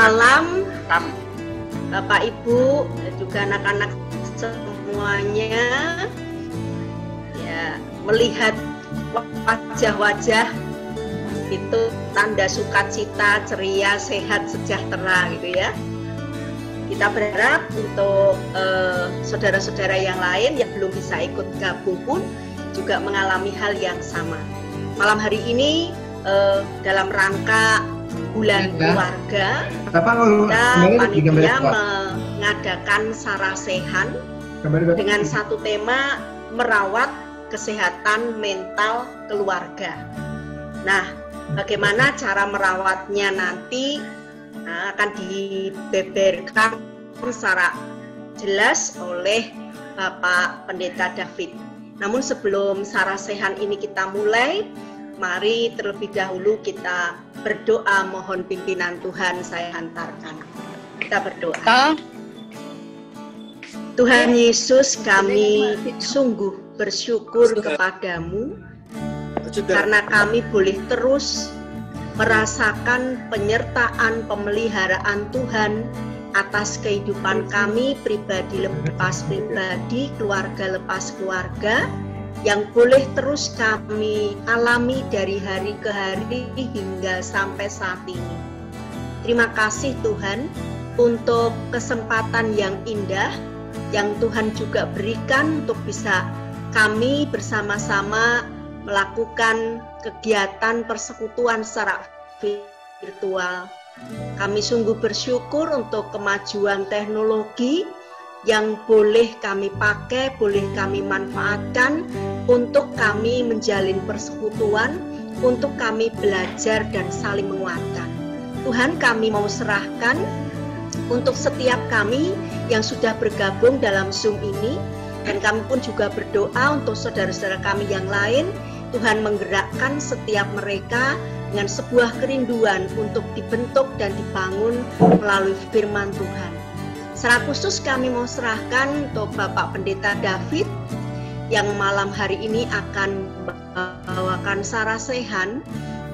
malam Bapak Ibu dan juga anak-anak semuanya. Ya, melihat wajah-wajah itu tanda sukacita, ceria, sehat, sejahtera gitu ya. Kita berharap untuk saudara-saudara yang lain yang belum bisa ikut gabung pun juga mengalami hal yang sama. Malam hari ini dalam rangka bulan keluarga, kita panitia mengadakan sarasehan dengan satu tema merawat kesehatan mental keluarga. Nah, bagaimana cara merawatnya nanti akan dibeberkan secara jelas oleh Bapak Pendeta David. Namun sebelum sarasehan ini kita mulai, mari terlebih dahulu kita berdoa mohon pimpinan Tuhan saya hantarkan. Kita berdoa. Tuhan Yesus, kami sungguh bersyukur kepadamu karena kami boleh terus merasakan penyertaan pemeliharaan Tuhan atas kehidupan kami pribadi lepas pribadi, keluarga lepas keluarga, yang boleh terus kami alami dari hari ke hari hingga sampai saat ini. Terima kasih Tuhan untuk kesempatan yang indah yang Tuhan juga berikan untuk bisa kami bersama-sama melakukan kegiatan persekutuan secara virtual. Kami sungguh bersyukur untuk kemajuan teknologi yang boleh kami pakai, boleh kami manfaatkan untuk kami menjalin persekutuan, untuk kami belajar dan saling menguatkan. Tuhan, kami mau serahkan untuk setiap kami yang sudah bergabung dalam Zoom ini, dan kami pun juga berdoa untuk saudara-saudara kami yang lain. Tuhan menggerakkan setiap mereka dengan sebuah kerinduan untuk dibentuk dan dibangun melalui firman Tuhan. Secara khusus kami mau serahkan untuk Bapak Pendeta David yang malam hari ini akan membawakan sarasehan.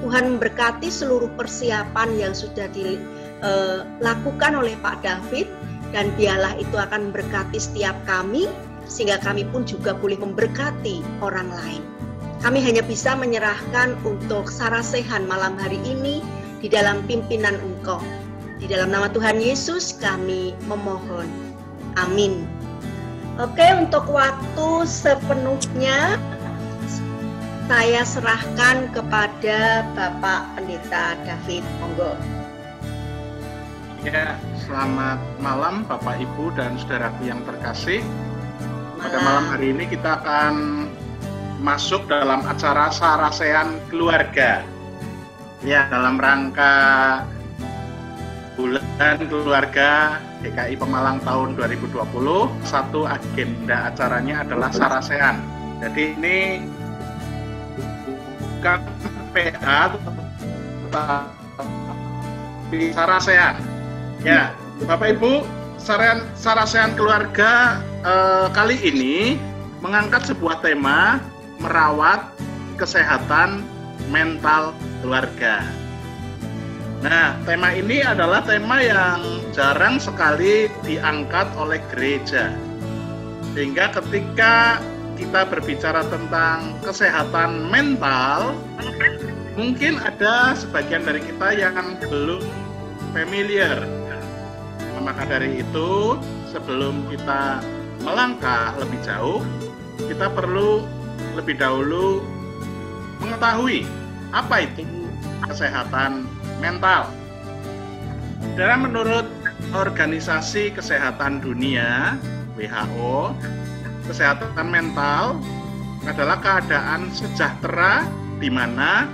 Tuhan memberkati seluruh persiapan yang sudah dilakukan oleh Pak David, dan biarlah itu akan memberkati setiap kami sehingga kami pun juga boleh memberkati orang lain. Kami hanya bisa menyerahkan untuk sarasehan malam hari ini di dalam pimpinan Engkau. Di dalam nama Tuhan Yesus kami memohon. Amin. Oke, untuk waktu sepenuhnya saya serahkan kepada Bapak Pendeta David. Monggo. Ya, selamat malam Bapak Ibu dan saudaraku yang terkasih. Pada malam hari ini kita akan masuk dalam acara sarasehan keluarga. Ya, dalam rangka Bulan Keluarga DKI Pemalang tahun 2020, satu agenda acaranya adalah sarasehan. Jadi ini bukan PA tapi sarasehan. Ya, Bapak Ibu, sarasehan keluarga kali ini mengangkat sebuah tema merawat kesehatan mental keluarga. Nah, tema ini adalah tema yang jarang sekali diangkat oleh gereja. Sehingga ketika kita berbicara tentang kesehatan mental, mungkin ada sebagian dari kita yang belum familiar. Maka dari itu, sebelum kita melangkah lebih jauh, kita perlu lebih dahulu mengetahui apa itu kesehatan mental. Dan menurut Organisasi Kesehatan Dunia (WHO), kesehatan mental adalah keadaan sejahtera di mana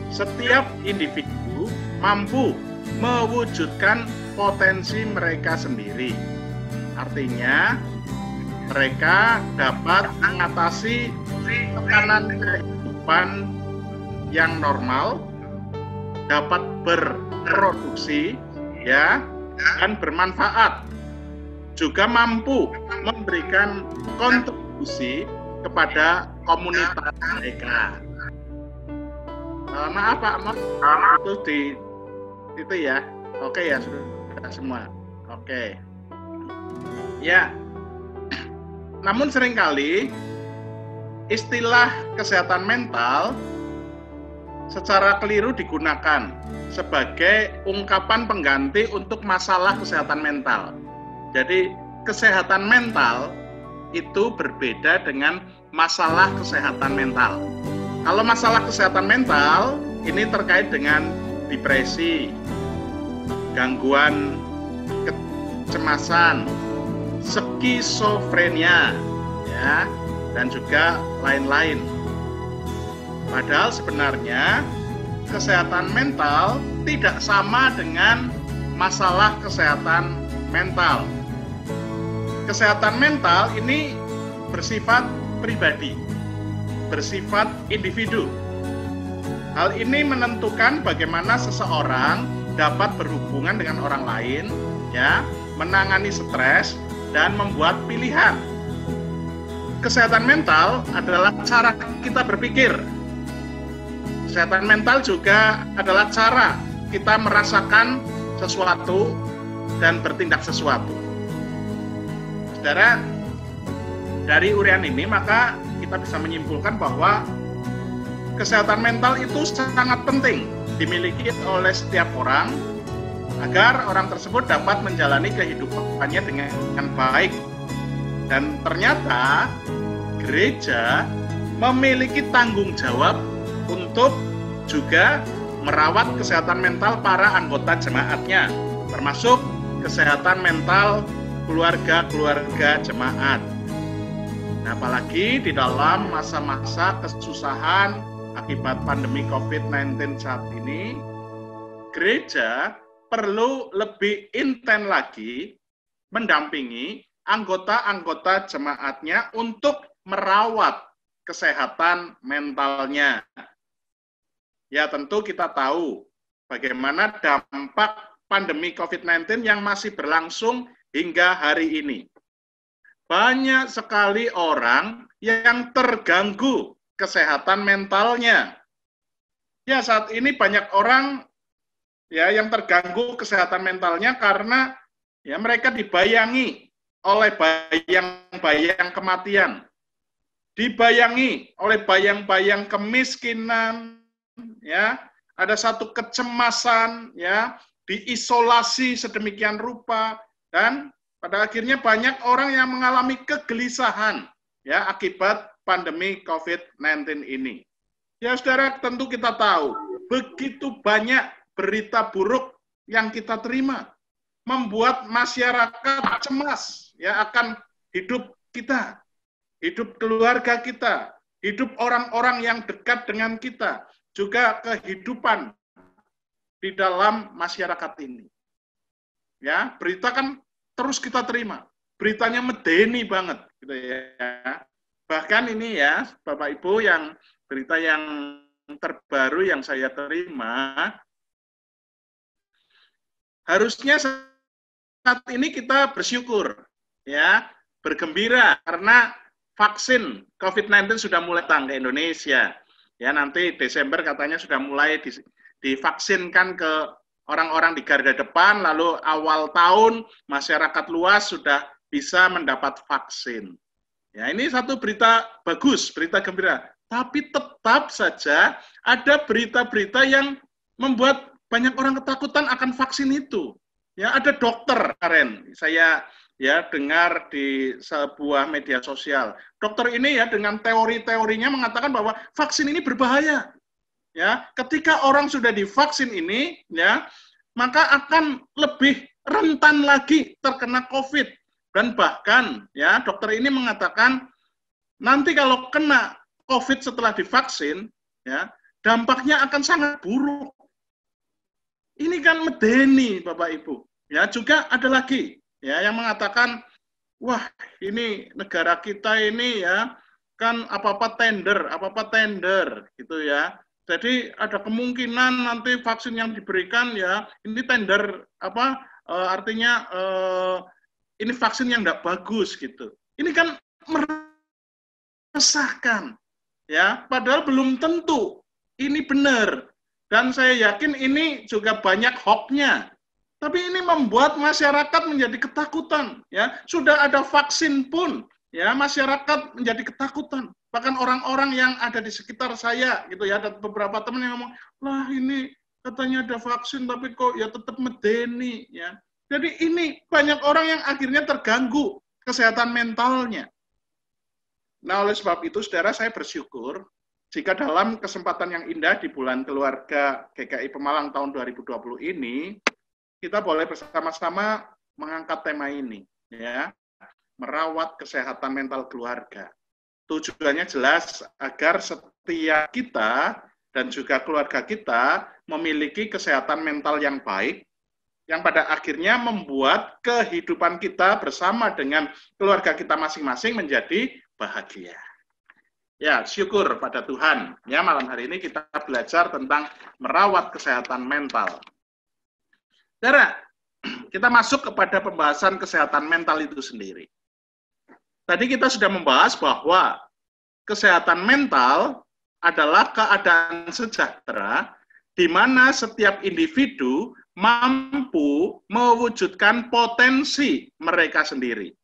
setiap individu mampu mewujudkan potensi mereka sendiri. Artinya, mereka dapat mengatasi tekanan kehidupan yang normal, dapat berproduksi ya dan bermanfaat, juga mampu memberikan kontribusi kepada komunitas mereka. Maaf Pak, itu ya. Oke ya, Sudah semua. Oke. Ya. Namun seringkali istilah kesehatan mental secara keliru digunakan sebagai ungkapan pengganti untuk masalah kesehatan mental. Jadi kesehatan mental itu berbeda dengan masalah kesehatan mental. Kalau masalah kesehatan mental ini terkait dengan depresi, gangguan kecemasan, skizofrenia, ya, dan juga lain-lain. Padahal sebenarnya kesehatan mental tidak sama dengan masalah kesehatan mental. Kesehatan mental ini bersifat pribadi, bersifat individu. Hal ini menentukan bagaimana seseorang dapat berhubungan dengan orang lain, ya, menangani stres dan membuat pilihan. Kesehatan mental adalah cara kita berpikir. Kesehatan mental juga adalah cara kita merasakan sesuatu dan bertindak sesuatu. Saudara, dari uraian ini maka kita bisa menyimpulkan bahwa kesehatan mental itu sangat penting dimiliki oleh setiap orang agar orang tersebut dapat menjalani kehidupannya dengan baik. Dan ternyata gereja memiliki tanggung jawab untuk juga merawat kesehatan mental para anggota jemaatnya, termasuk kesehatan mental keluarga-keluarga jemaat. Nah, apalagi di dalam masa-masa kesusahan akibat pandemi COVID-19 saat ini, gereja perlu lebih intens lagi mendampingi anggota-anggota jemaatnya untuk merawat kesehatan mentalnya. Ya, tentu kita tahu bagaimana dampak pandemi COVID-19 yang masih berlangsung hingga hari ini. Banyak sekali orang yang terganggu kesehatan mentalnya. Ya, saat ini banyak orang ya yang terganggu kesehatan mentalnya karena ya mereka dibayangi oleh bayang-bayang kematian, dibayangi oleh bayang-bayang kemiskinan, ya, ada satu kecemasan, ya, diisolasi sedemikian rupa, dan pada akhirnya banyak orang yang mengalami kegelisahan, ya, akibat pandemi COVID-19 ini. Ya, saudara, tentu kita tahu begitu banyak berita buruk yang kita terima, membuat masyarakat cemas, ya, akan hidup kita, hidup keluarga kita, hidup orang-orang yang dekat dengan kita, juga kehidupan di dalam masyarakat ini. Ya, berita kan terus kita terima, beritanya medeni banget, gitu ya. Bahkan ini ya, Bapak Ibu, yang berita yang terbaru yang saya terima, harusnya saat ini kita bersyukur, ya, bergembira karena vaksin COVID-19 sudah mulai datang ke Indonesia. Ya, nanti Desember katanya sudah mulai divaksinkan ke orang-orang di garda depan, lalu awal tahun masyarakat luas sudah bisa mendapat vaksin. Ya, ini satu berita bagus, berita gembira. Tapi tetap saja ada berita-berita yang membuat banyak orang ketakutan akan vaksin itu. Ya, ada dokter kemarin saya ya dengar di sebuah media sosial. Dokter ini ya dengan teori-teorinya mengatakan bahwa vaksin ini berbahaya. Ya, ketika orang sudah divaksin ini, ya, maka akan lebih rentan lagi terkena COVID. Dan bahkan ya dokter ini mengatakan nanti kalau kena COVID setelah divaksin, ya, dampaknya akan sangat buruk. Ini kan medeni, Bapak Ibu. Ya, juga ada lagi ya yang mengatakan, wah, ini negara kita ini ya kan apa-apa tender gitu ya. Jadi ada kemungkinan nanti vaksin yang diberikan ya ini tender artinya ini vaksin yang tidak bagus gitu. Ini kan meresahkan ya, padahal belum tentu ini benar. Dan saya yakin ini juga banyak hoax-nya. Tapi ini membuat masyarakat menjadi ketakutan, ya. Sudah ada vaksin pun, ya, masyarakat menjadi ketakutan. Bahkan orang-orang yang ada di sekitar saya, gitu ya, ada beberapa teman yang ngomong, lah ini katanya ada vaksin, tapi kok ya tetap medeni, ya. Jadi ini banyak orang yang akhirnya terganggu kesehatan mentalnya. Nah, oleh sebab itu, saudara, saya bersyukur jika dalam kesempatan yang indah di bulan keluarga GKI Pemalang tahun 2020 ini, kita boleh bersama-sama mengangkat tema ini, ya, merawat kesehatan mental keluarga. Tujuannya jelas agar setiap kita dan juga keluarga kita memiliki kesehatan mental yang baik, yang pada akhirnya membuat kehidupan kita bersama dengan keluarga kita masing-masing menjadi bahagia. Ya, syukur pada Tuhan. Ya, malam hari ini kita belajar tentang merawat kesehatan mental. Saudara, kita masuk kepada pembahasan kesehatan mental itu sendiri. Tadi kita sudah membahas bahwa kesehatan mental adalah keadaan sejahtera di mana setiap individu mampu mewujudkan potensi mereka sendiri.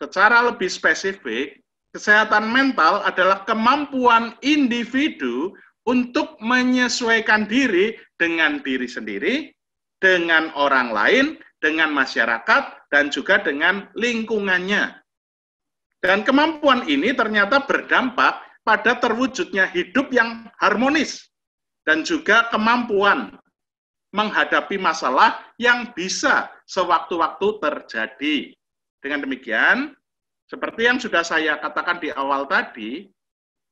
Secara lebih spesifik, kesehatan mental adalah kemampuan individu untuk menyesuaikan diri dengan diri sendiri, dengan orang lain, dengan masyarakat, dan juga dengan lingkungannya. Dan kemampuan ini ternyata berdampak pada terwujudnya hidup yang harmonis, dan juga kemampuan menghadapi masalah yang bisa sewaktu-waktu terjadi. Dengan demikian, seperti yang sudah saya katakan di awal tadi,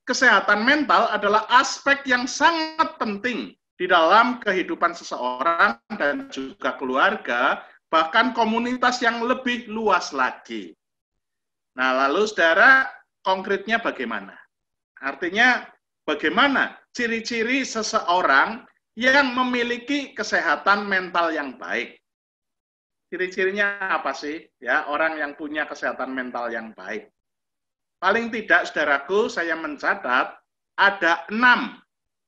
kesehatan mental adalah aspek yang sangat penting di dalam kehidupan seseorang dan juga keluarga, bahkan komunitas yang lebih luas lagi. Nah, lalu saudara, konkretnya bagaimana? Artinya, bagaimana ciri-ciri seseorang yang memiliki kesehatan mental yang baik? Ciri-cirinya apa sih? Ya, orang yang punya kesehatan mental yang baik. Paling tidak, saudaraku, saya mencatat ada 6,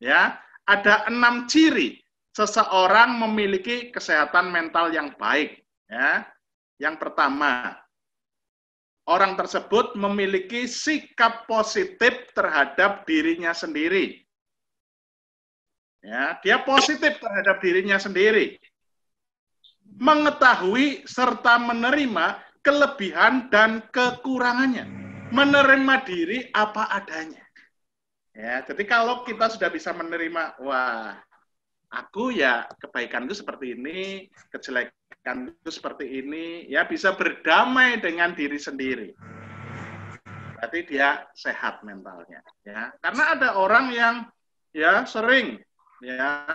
ya. Ada 6 ciri seseorang memiliki kesehatan mental yang baik. Ya. Yang pertama, orang tersebut memiliki sikap positif terhadap dirinya sendiri. Ya, dia positif terhadap dirinya sendiri. Mengetahui serta menerima kelebihan dan kekurangannya. Menerima diri apa adanya. Ya, jadi kalau kita sudah bisa menerima, wah, aku ya kebaikanku seperti ini, kejelekanku seperti ini, ya bisa berdamai dengan diri sendiri. Berarti dia sehat mentalnya. Ya, karena ada orang yang ya sering ya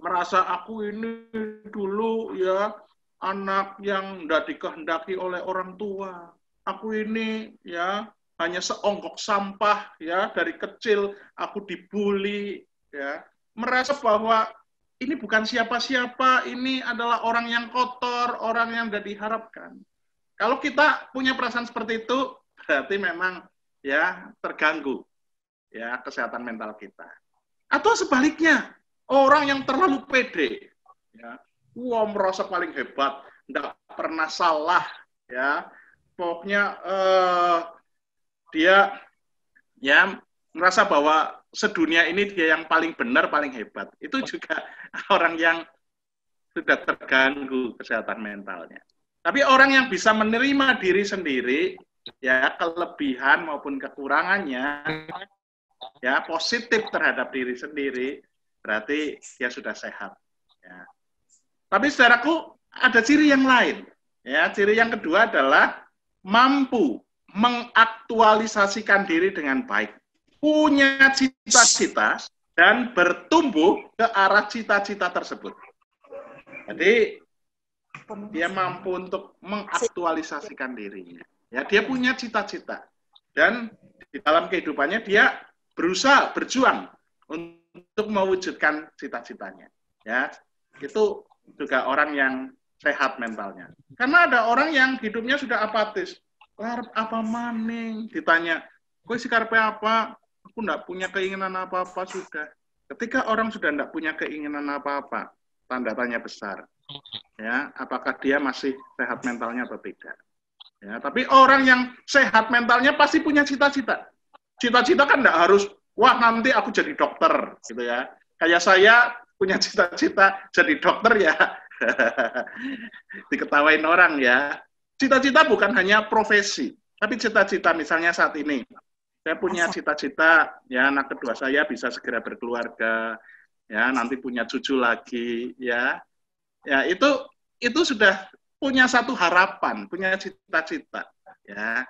merasa aku ini dulu ya anak yang tidak dikehendaki oleh orang tua. Aku ini ya hanya seonggok sampah ya, dari kecil aku dibully ya, merasa bahwa ini bukan siapa-siapa, ini adalah orang yang kotor, orang yang tidak diharapkan. Kalau kita punya perasaan seperti itu, berarti memang ya terganggu ya kesehatan mental kita. Atau sebaliknya, orang yang terlalu pede ya, wah merasa paling hebat, tidak pernah salah ya. Pokoknya dia ya merasa bahwa sedunia ini dia yang paling benar, paling hebat. Itu juga orang yang sudah terganggu kesehatan mentalnya. Tapi orang yang bisa menerima diri sendiri, ya kelebihan maupun kekurangannya, ya positif terhadap diri sendiri, berarti dia sudah sehat. Ya. Tapi saudaraku, ada ciri yang lain. Ya, ciri yang kedua adalah mampu mengaktualisasikan diri dengan baik, punya cita-cita dan bertumbuh ke arah cita-cita tersebut. Jadi dia mampu untuk mengaktualisasikan dirinya. Ya, dia punya cita-cita dan di dalam kehidupannya dia berusaha berjuang untuk mewujudkan cita-citanya. Ya, itu juga orang yang sehat mentalnya. Karena ada orang yang hidupnya sudah apatis. Karep apa maning? Ditanya, kowe sih karepe apa? Aku enggak punya keinginan apa-apa sudah. Ketika orang sudah tidak punya keinginan apa-apa, tanda tanya besar. Ya, apakah dia masih sehat mentalnya atau tidak? Ya, tapi orang yang sehat mentalnya pasti punya cita-cita. Cita-cita kan tidak harus, wah nanti aku jadi dokter, gitu ya. Kayak saya punya cita-cita jadi dokter ya, diketawain orang ya. Cita-cita bukan hanya profesi, tapi cita-cita misalnya saat ini. Saya punya cita-cita, ya anak kedua saya bisa segera berkeluarga, ya nanti punya cucu lagi, ya itu sudah punya satu harapan, punya cita-cita, ya.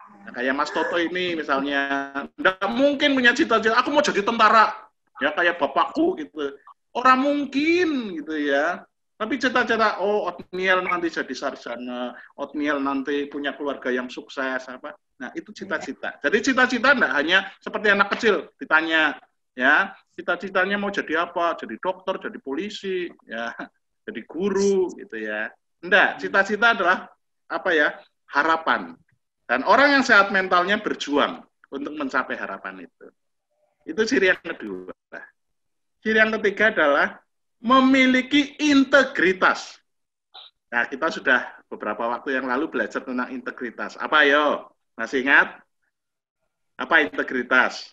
Nah, kayak Mas Toto ini misalnya, nggak mungkin punya cita-cita, aku mau jadi tentara, ya kayak bapakku gitu. Orang mungkin gitu ya. Tapi cita-cita, oh Otniel nanti jadi sarjana, Otniel nanti punya keluarga yang sukses, apa? Nah itu cita-cita. Jadi cita-cita enggak hanya seperti anak kecil ditanya, ya cita-citanya mau jadi apa? Jadi dokter, jadi polisi, ya jadi guru, gitu ya. Enggak, cita-cita adalah apa ya? Harapan. Dan orang yang sehat mentalnya berjuang untuk mencapai harapan itu. Itu ciri yang kedua. Ciri yang ketiga adalah memiliki integritas. Nah, kita sudah beberapa waktu yang lalu belajar tentang integritas. Apa ayo? Masih ingat? Apa integritas?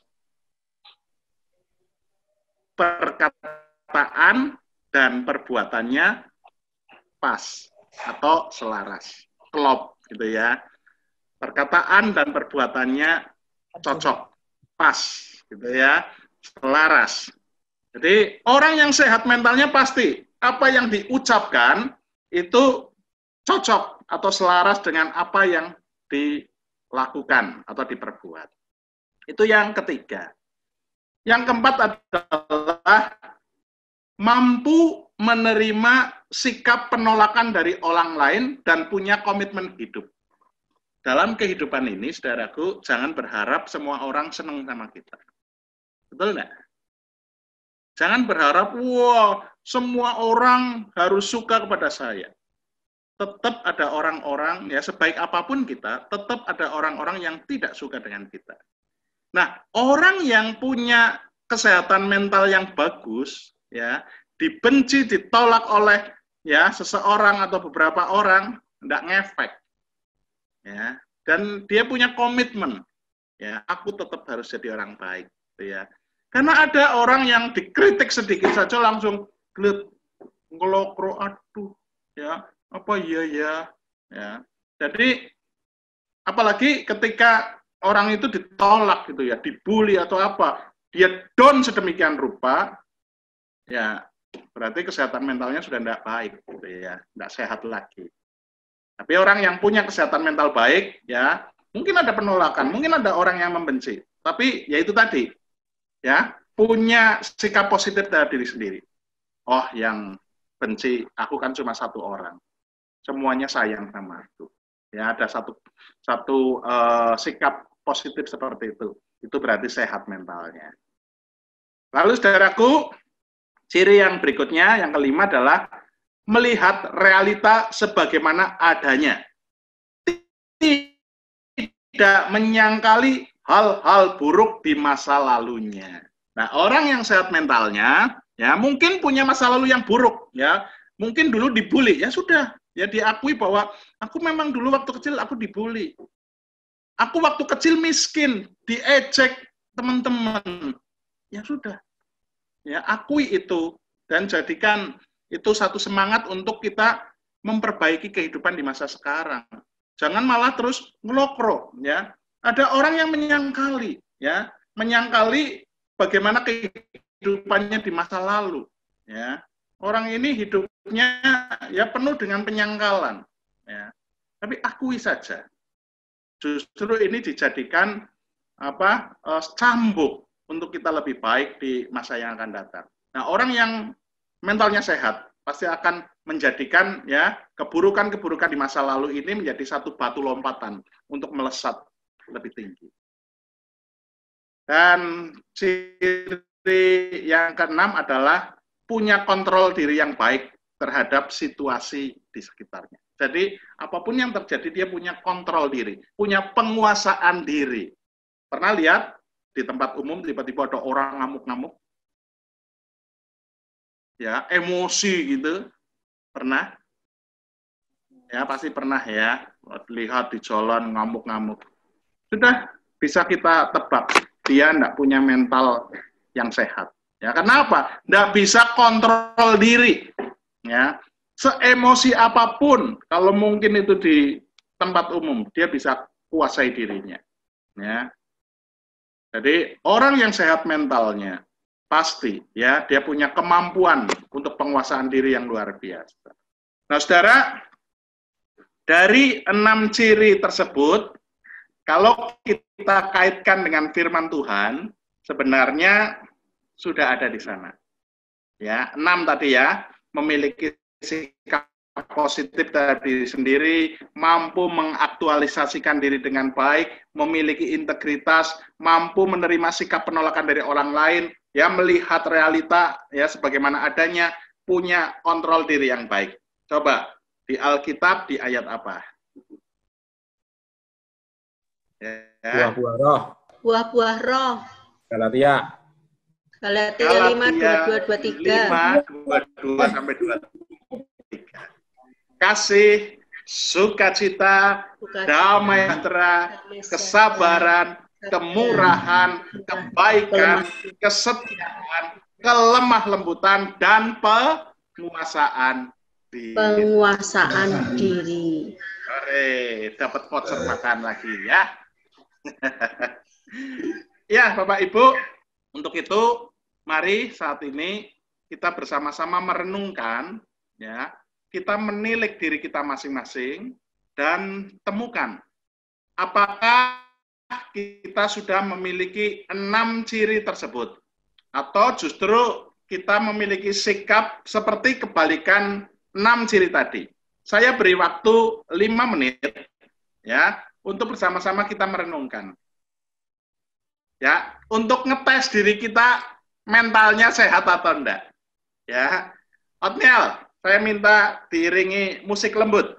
Perkataan dan perbuatannya pas atau selaras. Klop gitu ya. Perkataan dan perbuatannya cocok, pas gitu ya. Selaras. Jadi orang yang sehat mentalnya pasti apa yang diucapkan itu cocok atau selaras dengan apa yang dilakukan atau diperbuat. Itu yang ketiga. Yang keempat adalah mampu menerima sikap penolakan dari orang lain dan punya komitmen hidup. Dalam kehidupan ini, saudaraku, jangan berharap semua orang senang sama kita. Betul nggak? Jangan berharap, wah, semua orang harus suka kepada saya. Tetap ada orang-orang, ya sebaik apapun kita, tetap ada orang-orang yang tidak suka dengan kita. Nah, orang yang punya kesehatan mental yang bagus, ya dibenci, ditolak oleh ya seseorang atau beberapa orang, tidak ngefek. Ya, dan dia punya komitmen, ya aku tetap harus jadi orang baik, ya. Karena ada orang yang dikritik sedikit saja langsung glet, ngelokro, aduh, ya, apa iya ya. Jadi apalagi ketika orang itu ditolak gitu ya, dibully atau apa, dia down sedemikian rupa, ya berarti kesehatan mentalnya sudah tidak baik, gitu ya, tidak sehat lagi. Tapi orang yang punya kesehatan mental baik, ya mungkin ada penolakan, mungkin ada orang yang membenci, tapi ya itu tadi. Ya, punya sikap positif dari diri sendiri. Oh, yang benci aku kan cuma satu orang. Semuanya sayang sama aku. Ya, ada satu sikap positif seperti itu. Itu berarti sehat mentalnya. Lalu saudaraku, ciri yang berikutnya, yang kelima adalah melihat realita sebagaimana adanya. Tidak menyangkali hal-hal buruk di masa lalunya. Nah, orang yang sehat mentalnya, ya mungkin punya masa lalu yang buruk, ya mungkin dulu dibully, ya sudah, ya diakui bahwa aku memang dulu waktu kecil aku dibully. Aku waktu kecil miskin, diejek teman-teman. Ya sudah, ya akui itu dan jadikan itu satu semangat untuk kita memperbaiki kehidupan di masa sekarang. Jangan malah terus ngelokro, ya. Ada orang yang menyangkali, ya, menyangkali bagaimana kehidupannya di masa lalu, ya. Orang ini hidupnya ya penuh dengan penyangkalan, ya. Tapi akui saja. Justru ini dijadikan cambuk untuk kita lebih baik di masa yang akan datang. Nah, orang yang mentalnya sehat pasti akan menjadikan ya keburukan-keburukan di masa lalu ini menjadi satu batu lompatan untuk melesat lebih tinggi. Dan ciri yang keenam adalah punya kontrol diri yang baik terhadap situasi di sekitarnya. Jadi apapun yang terjadi dia punya kontrol diri, punya penguasaan diri. Pernah lihat di tempat umum tiba-tiba ada orang ngamuk-ngamuk? ya, emosi gitu. Pernah? Ya, pasti pernah ya. Lihat di jalan ngamuk-ngamuk. Sudah bisa kita tebak, dia tidak punya mental yang sehat. Ya, kenapa? Tidak bisa kontrol diri. Ya, seemosi apapun, kalau mungkin itu di tempat umum, dia bisa kuasai dirinya. Ya, jadi orang yang sehat mentalnya pasti, ya, dia punya kemampuan untuk penguasaan diri yang luar biasa. Nah, saudara, dari 6 ciri tersebut, kalau kita kaitkan dengan firman Tuhan, sebenarnya sudah ada di sana. Ya, 6 tadi ya, memiliki sikap positif dari diri sendiri, mampu mengaktualisasikan diri dengan baik, memiliki integritas, mampu menerima sikap penolakan dari orang lain, ya, melihat realita ya sebagaimana adanya, punya kontrol diri yang baik. Coba di Alkitab di ayat apa? Ya. Buah-buah roh. Buah-buah roh. Galatia. Galatia 5, 22, 23. 5, 22 sampai 23. Kasih, sukacita, damai sejahtera, kesabaran, kemurahan, kebaikan, kesetiaan, kelemah lembutan, dan penguasaan diri. Penguasaan diri. Oke, dapat voucher makan lagi ya. Ya, Bapak Ibu, untuk itu mari saat ini kita bersama-sama merenungkan, ya, kita menilik diri kita masing-masing dan temukan apakah kita sudah memiliki 6 ciri tersebut atau justru kita memiliki sikap seperti kebalikan 6 ciri tadi. Saya beri waktu 5 menit ya untuk bersama-sama kita merenungkan. Ya, untuk ngetes diri kita mentalnya sehat atau enggak. Ya. Otniel, saya minta diiringi musik lembut.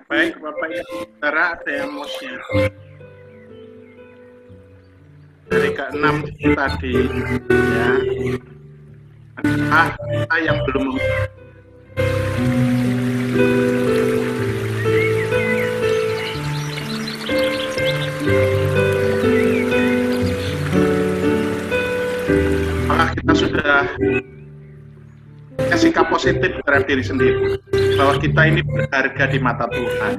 Baik, Bapak Ibu, saudara, ada yang mau share. Dari ke-6 tadi, ya, kita yang belum apakah kita sudah punya sikap positif terhadap diri sendiri, bahwa kita ini berharga di mata Tuhan.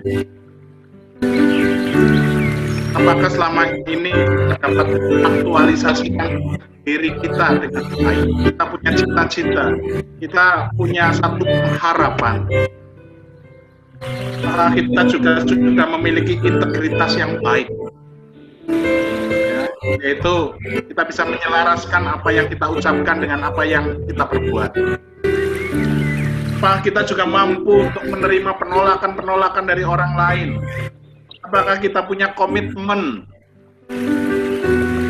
Apakah selama ini dapat aktualisasikan diri kita dengan baik? Kita punya cita-cita, kita punya satu harapan. Kita juga memiliki integritas yang baik. Yaitu kita bisa menyelaraskan apa yang kita ucapkan dengan apa yang kita perbuat. Kita juga mampu untuk menerima penolakan-penolakan dari orang lain. Apakah kita punya komitmen?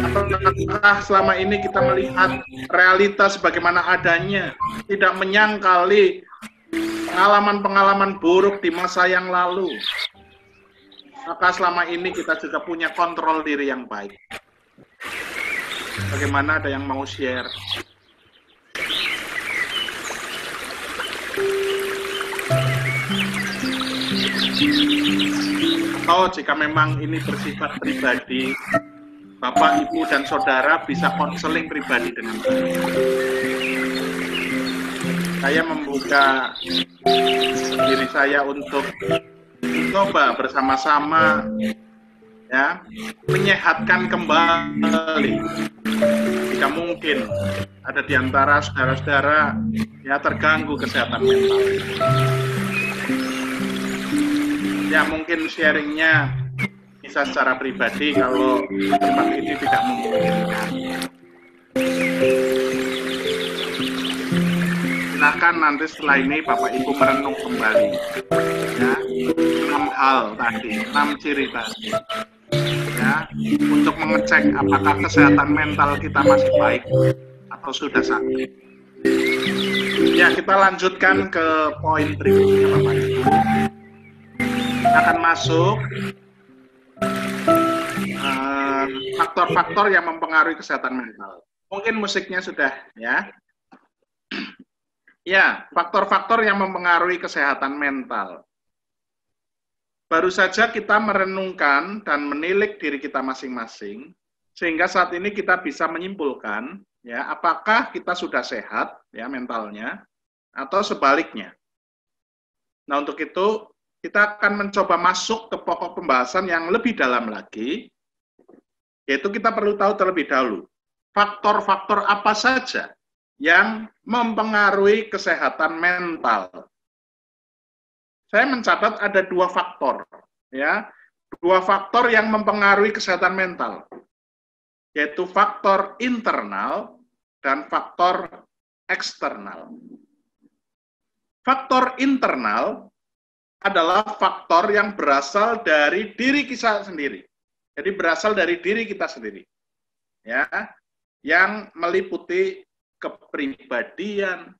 Apakah selama ini kita melihat realitas bagaimana adanya, tidak menyangkali pengalaman-pengalaman buruk di masa yang lalu? Maka selama ini kita juga punya kontrol diri yang baik. Bagaimana, ada yang mau share? Atau jika memang ini bersifat pribadi, Bapak, Ibu, dan Saudara bisa konseling pribadi dengan saya. Saya membuka diri saya untuk coba bersama-sama ya menyehatkan kembali. Jika mungkin ada di antara saudara-saudara ya terganggu kesehatan mental. Ya mungkin sharingnya bisa secara pribadi kalau tempat ini tidak memungkinkan. Silakan nanti setelah ini Bapak Ibu merenung kembali ya 6 hal tadi, 6 ciri tadi ya untuk mengecek apakah kesehatan mental kita masih baik atau sudah sakit. Ya, kita lanjutkan ke poin berikutnya Bapak Ibu. Kita akan masuk faktor-faktor yang mempengaruhi kesehatan mental. Mungkin musiknya sudah ya. Ya, faktor-faktor yang mempengaruhi kesehatan mental. Baru saja kita merenungkan dan menilik diri kita masing-masing, sehingga saat ini kita bisa menyimpulkan, ya, apakah kita sudah sehat, ya, mentalnya, atau sebaliknya. Nah, untuk itu, kita akan mencoba masuk ke pokok pembahasan yang lebih dalam lagi, yaitu kita perlu tahu terlebih dahulu, faktor-faktor apa saja yang mempengaruhi kesehatan mental. Saya mencatat ada 2 faktor, ya, 2 faktor yang mempengaruhi kesehatan mental, yaitu faktor internal dan faktor eksternal. Faktor internal adalah faktor yang berasal dari diri kita sendiri, jadi berasal dari diri kita sendiri, ya, yang meliputi kepribadian,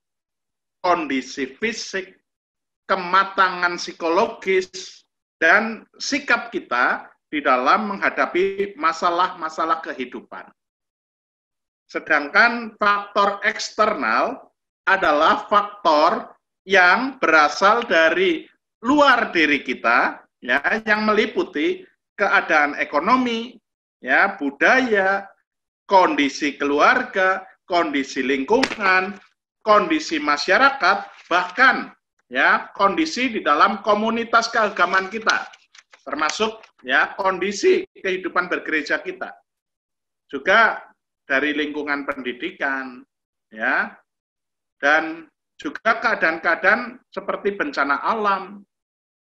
kondisi fisik, kematangan psikologis, dan sikap kita di dalam menghadapi masalah-masalah kehidupan. Sedangkan faktor eksternal adalah faktor yang berasal dari luar diri kita, ya, yang meliputi keadaan ekonomi, ya, budaya, kondisi keluarga, kondisi lingkungan, kondisi masyarakat, bahkan ya kondisi di dalam komunitas keagamaan kita, termasuk ya kondisi kehidupan bergereja kita, juga dari lingkungan pendidikan, ya, dan juga keadaan-keadaan seperti bencana alam,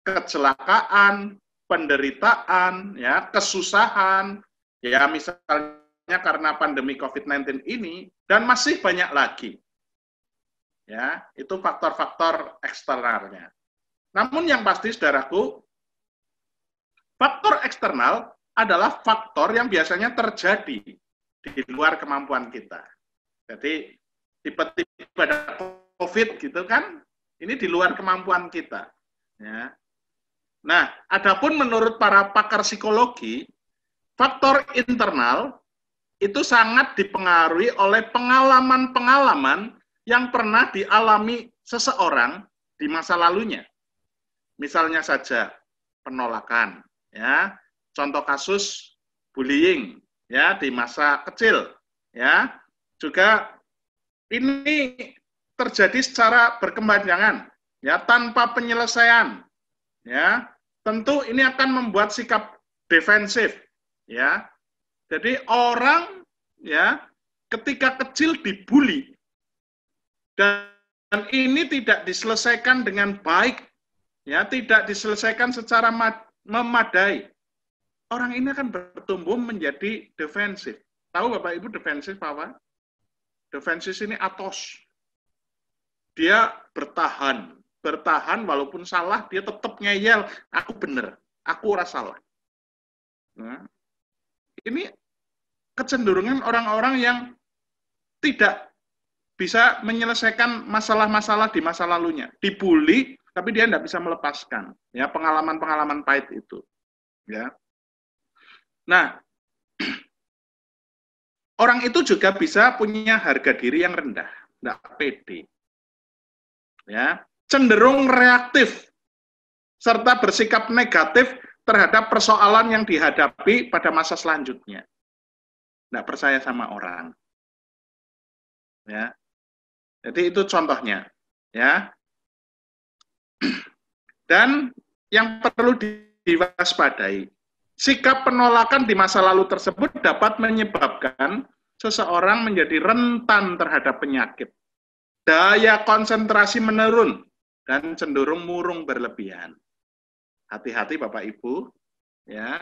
kecelakaan, penderitaan, ya, kesusahan, ya, misalnya karena pandemi COVID-19 ini, dan masih banyak lagi. Ya, itu faktor-faktor eksternalnya. Namun yang pasti, saudaraku, faktor eksternal adalah faktor yang biasanya terjadi di luar kemampuan kita. Jadi, tiba-tiba ada COVID gitu kan, ini di luar kemampuan kita. Ya. Nah, adapun menurut para pakar psikologi, faktor internal itu sangat dipengaruhi oleh pengalaman-pengalaman yang pernah dialami seseorang di masa lalunya. Misalnya saja penolakan, ya, contoh kasus bullying, ya, di masa kecil, ya, juga ini terjadi secara berkepanjangan, ya, tanpa penyelesaian, ya, tentu ini akan membuat sikap defensif, ya. Jadi orang ya ketika kecil dibully dan ini tidak diselesaikan dengan baik, ya, tidak diselesaikan secara memadai, orang ini akan bertumbuh menjadi defensif. Tahu Bapak Ibu defensif apa? Defensif ini atos. Dia bertahan walaupun salah, dia tetap ngeyel, aku bener, aku ora salah. Nah, ini kecenderungan orang-orang yang tidak bisa menyelesaikan masalah-masalah di masa lalunya, dibully, tapi dia tidak bisa melepaskan, ya, pengalaman-pengalaman pahit itu, ya. Nah, orang itu juga bisa punya harga diri yang rendah, tidak pede, ya, cenderung reaktif, serta bersikap negatif terhadap persoalan yang dihadapi pada masa selanjutnya. Tidak percaya sama orang, ya. Jadi itu contohnya, ya. Dan yang perlu diwaspadai, sikap penolakan di masa lalu tersebut dapat menyebabkan seseorang menjadi rentan terhadap penyakit, daya konsentrasi menurun, dan cenderung murung berlebihan. Hati-hati Bapak Ibu, ya.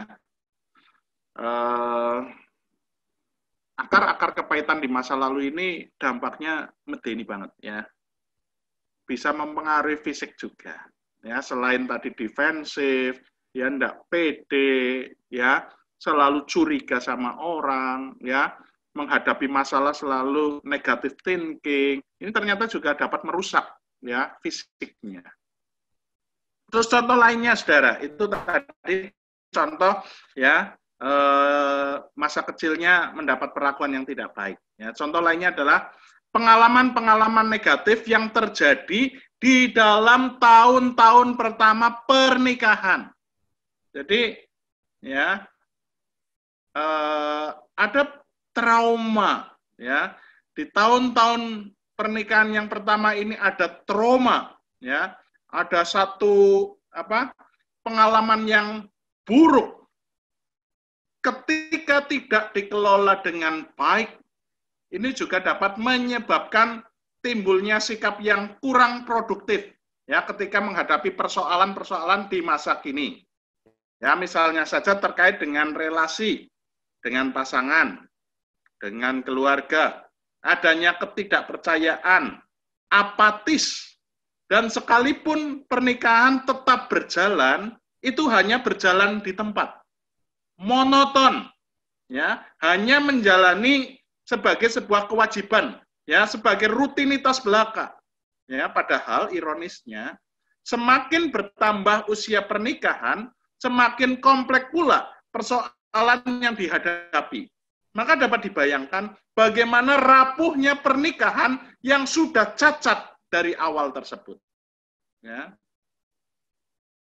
Akar-akar kepahitan di masa lalu ini dampaknya medeni banget, ya. Bisa mempengaruhi fisik juga, ya. Selain tadi defensif, ya, ndak pede, ya, selalu curiga sama orang, ya, menghadapi masalah selalu negative thinking. Ini ternyata juga dapat merusak, ya, fisiknya. Terus contoh lainnya, saudara, itu tadi contoh, ya, masa kecilnya mendapat perlakuan yang tidak baik. Ya, contoh lainnya adalah pengalaman-pengalaman negatif yang terjadi di dalam tahun-tahun pertama pernikahan. Jadi, ya, ada trauma, ya, di tahun-tahun pernikahan yang pertama ini ada trauma, ya, ada satu pengalaman yang buruk. Ketika tidak dikelola dengan baik, ini juga dapat menyebabkan timbulnya sikap yang kurang produktif, ya, ketika menghadapi persoalan-persoalan di masa kini. Ya, misalnya saja terkait dengan relasi dengan pasangan, dengan keluarga, adanya ketidakpercayaan, apatis, dan sekalipun pernikahan tetap berjalan, itu hanya berjalan di tempat. Monoton, ya, hanya menjalani sebagai sebuah kewajiban, ya, sebagai rutinitas belaka, ya. Padahal ironisnya, semakin bertambah usia pernikahan, semakin kompleks pula persoalan yang dihadapi. Maka dapat dibayangkan bagaimana rapuhnya pernikahan yang sudah cacat dari awal tersebut, ya.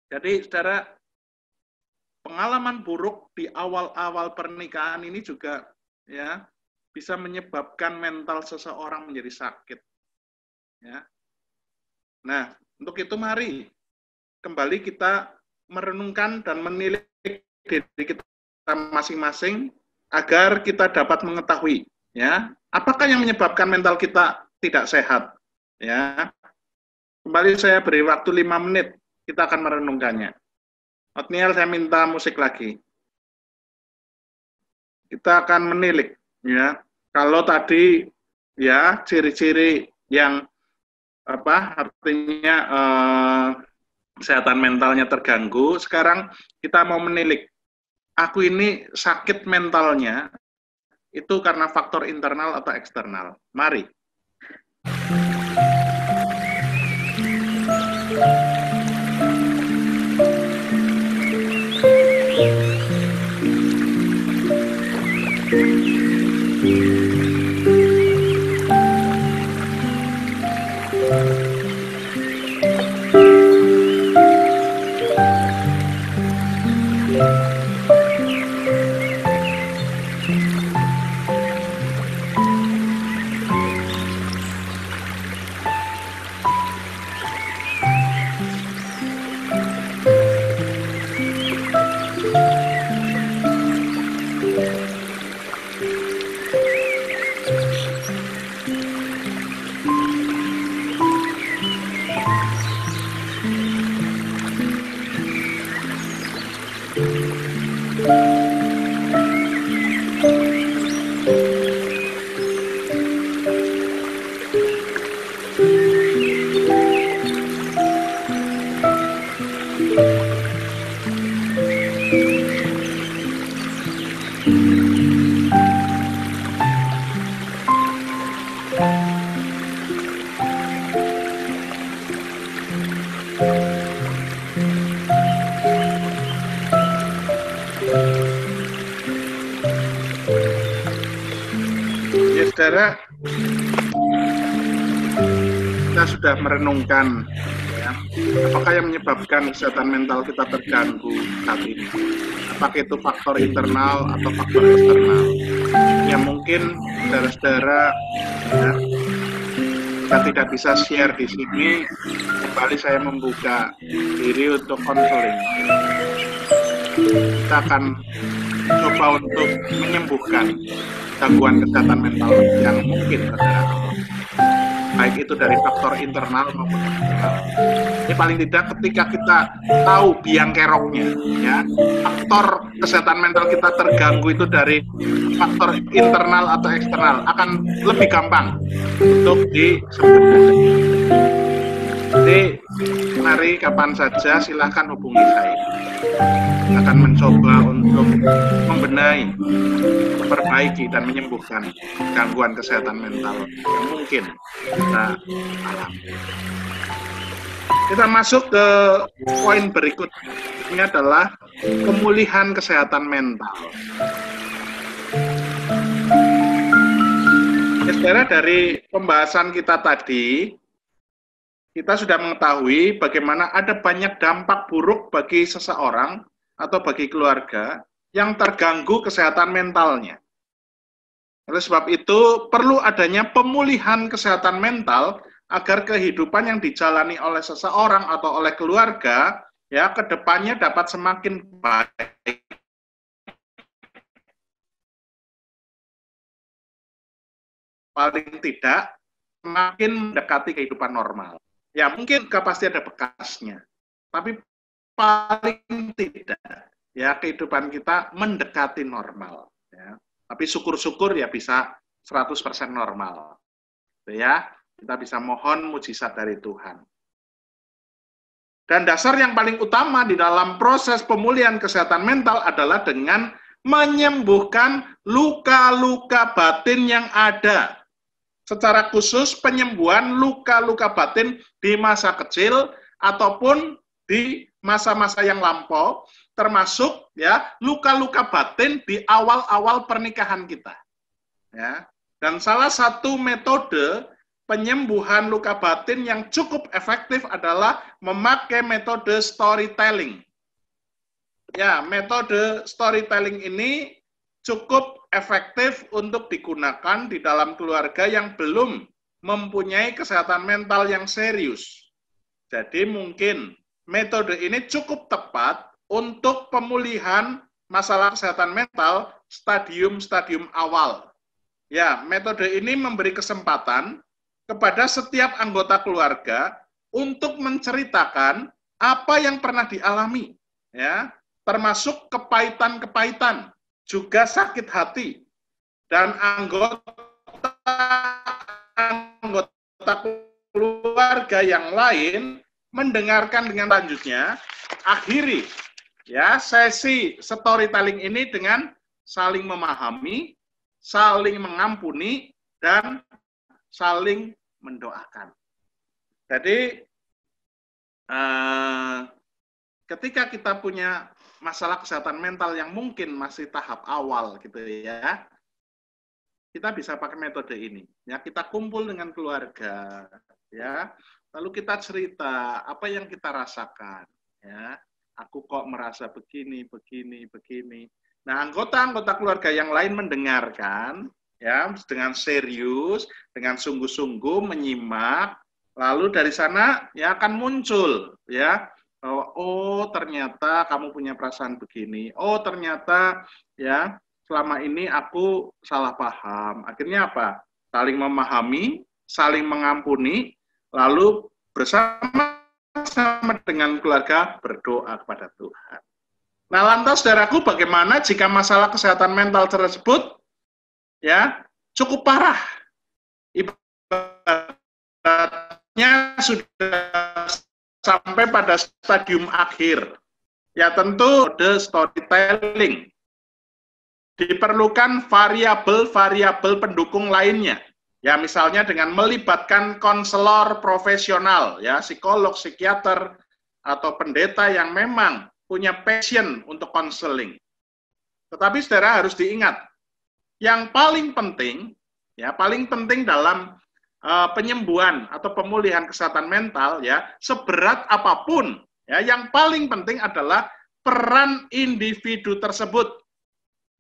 Jadi, saudara, pengalaman buruk di awal-awal pernikahan ini juga, ya, bisa menyebabkan mental seseorang menjadi sakit, ya. Nah, untuk itu mari kembali kita merenungkan dan menilik diri kita masing-masing agar kita dapat mengetahui, ya, apakah yang menyebabkan mental kita tidak sehat, ya. Kembali saya beri waktu 5 menit, kita akan merenungkannya. Otniel, saya minta musik lagi. Kita akan menilik, ya. Kalau tadi, ya, ciri-ciri yang artinya kesehatan mentalnya terganggu, sekarang kita mau menilik. Aku ini sakit mentalnya itu karena faktor internal atau eksternal. Mari. Saudara-saudara, kita sudah merenungkan ya, apakah yang menyebabkan kesehatan mental kita terganggu saat ini? Apakah itu faktor internal atau faktor eksternal? Ya mungkin saudara-saudara ya, kita tidak bisa share di sini, kembali saya membuka diri untuk konseling. Kita akan coba untuk menyembuhkan gangguan kesehatan mental yang mungkin ada, baik itu dari faktor internal maupun eksternal. Ini paling tidak ketika kita tahu biang keroknya, ya, faktor kesehatan mental kita terganggu itu dari faktor internal atau eksternal, akan lebih gampang untuk disembuhkan. Jadi mari kapan saja silahkan hubungi saya. Akan mencoba untuk membenahi, memperbaiki dan menyembuhkan gangguan kesehatan mental yang mungkin kita alami. Kita masuk ke poin berikutnya. Ini adalah pemulihan kesehatan mental. Ya, saudara, dari pembahasan kita tadi, kita sudah mengetahui bagaimana ada banyak dampak buruk bagi seseorang atau bagi keluarga yang terganggu kesehatan mentalnya. Oleh sebab itu, perlu adanya pemulihan kesehatan mental agar kehidupan yang dijalani oleh seseorang atau oleh keluarga ya ke depannya dapat semakin baik. Paling tidak semakin mendekati kehidupan normal. Ya mungkin pasti ada bekasnya, tapi paling tidak ya kehidupan kita mendekati normal. Ya. Tapi syukur-syukur ya bisa 100% normal. Ya, kita bisa mohon mujizat dari Tuhan. Dan dasar yang paling utama di dalam proses pemulihan kesehatan mental adalah dengan menyembuhkan luka-luka batin yang ada. Secara khusus penyembuhan luka-luka batin di masa kecil ataupun di masa-masa yang lampau, termasuk ya luka-luka batin di awal-awal pernikahan kita. Ya. Dan salah satu metode penyembuhan luka batin yang cukup efektif adalah memakai metode storytelling. Ya, metode storytelling ini cukup efektif untuk digunakan di dalam keluarga yang belum mempunyai kesehatan mental yang serius. Jadi mungkin metode ini cukup tepat untuk pemulihan masalah kesehatan mental stadium-stadium awal. Ya, metode ini memberi kesempatan kepada setiap anggota keluarga untuk menceritakan apa yang pernah dialami, ya, termasuk kepahitan-kepahitan, juga sakit hati, dan anggota keluarga yang lain mendengarkan dengan lanjutnya. Akhiri ya sesi storytelling ini dengan saling memahami, saling mengampuni, dan saling mendoakan. Jadi ketika kita punya masalah kesehatan mental yang mungkin masih tahap awal gitu ya, kita bisa pakai metode ini. Ya, kita kumpul dengan keluarga, ya, lalu kita cerita apa yang kita rasakan. Ya, aku kok merasa begini, begini, begini. Nah, anggota-anggota keluarga yang lain mendengarkan, ya, dengan serius, dengan sungguh-sungguh menyimak, lalu dari sana ya akan muncul, ya, bahwa oh ternyata kamu punya perasaan begini, oh ternyata ya selama ini aku salah paham. Akhirnya apa? Saling memahami, saling mengampuni, lalu bersama-sama dengan keluarga berdoa kepada Tuhan. Nah, lantas saudaraku, bagaimana jika masalah kesehatan mental tersebut ya cukup parah, ibaratnya sudah sampai pada stadium akhir? Ya tentu the storytelling. Diperlukan variabel-variabel pendukung lainnya. Ya misalnya dengan melibatkan konselor profesional, ya psikolog, psikiater, atau pendeta yang memang punya passion untuk konseling. Tetapi saudara harus diingat, yang paling penting Ya, paling penting dalam penyembuhan atau pemulihan kesehatan mental ya, seberat apapun ya, yang paling penting adalah peran individu tersebut.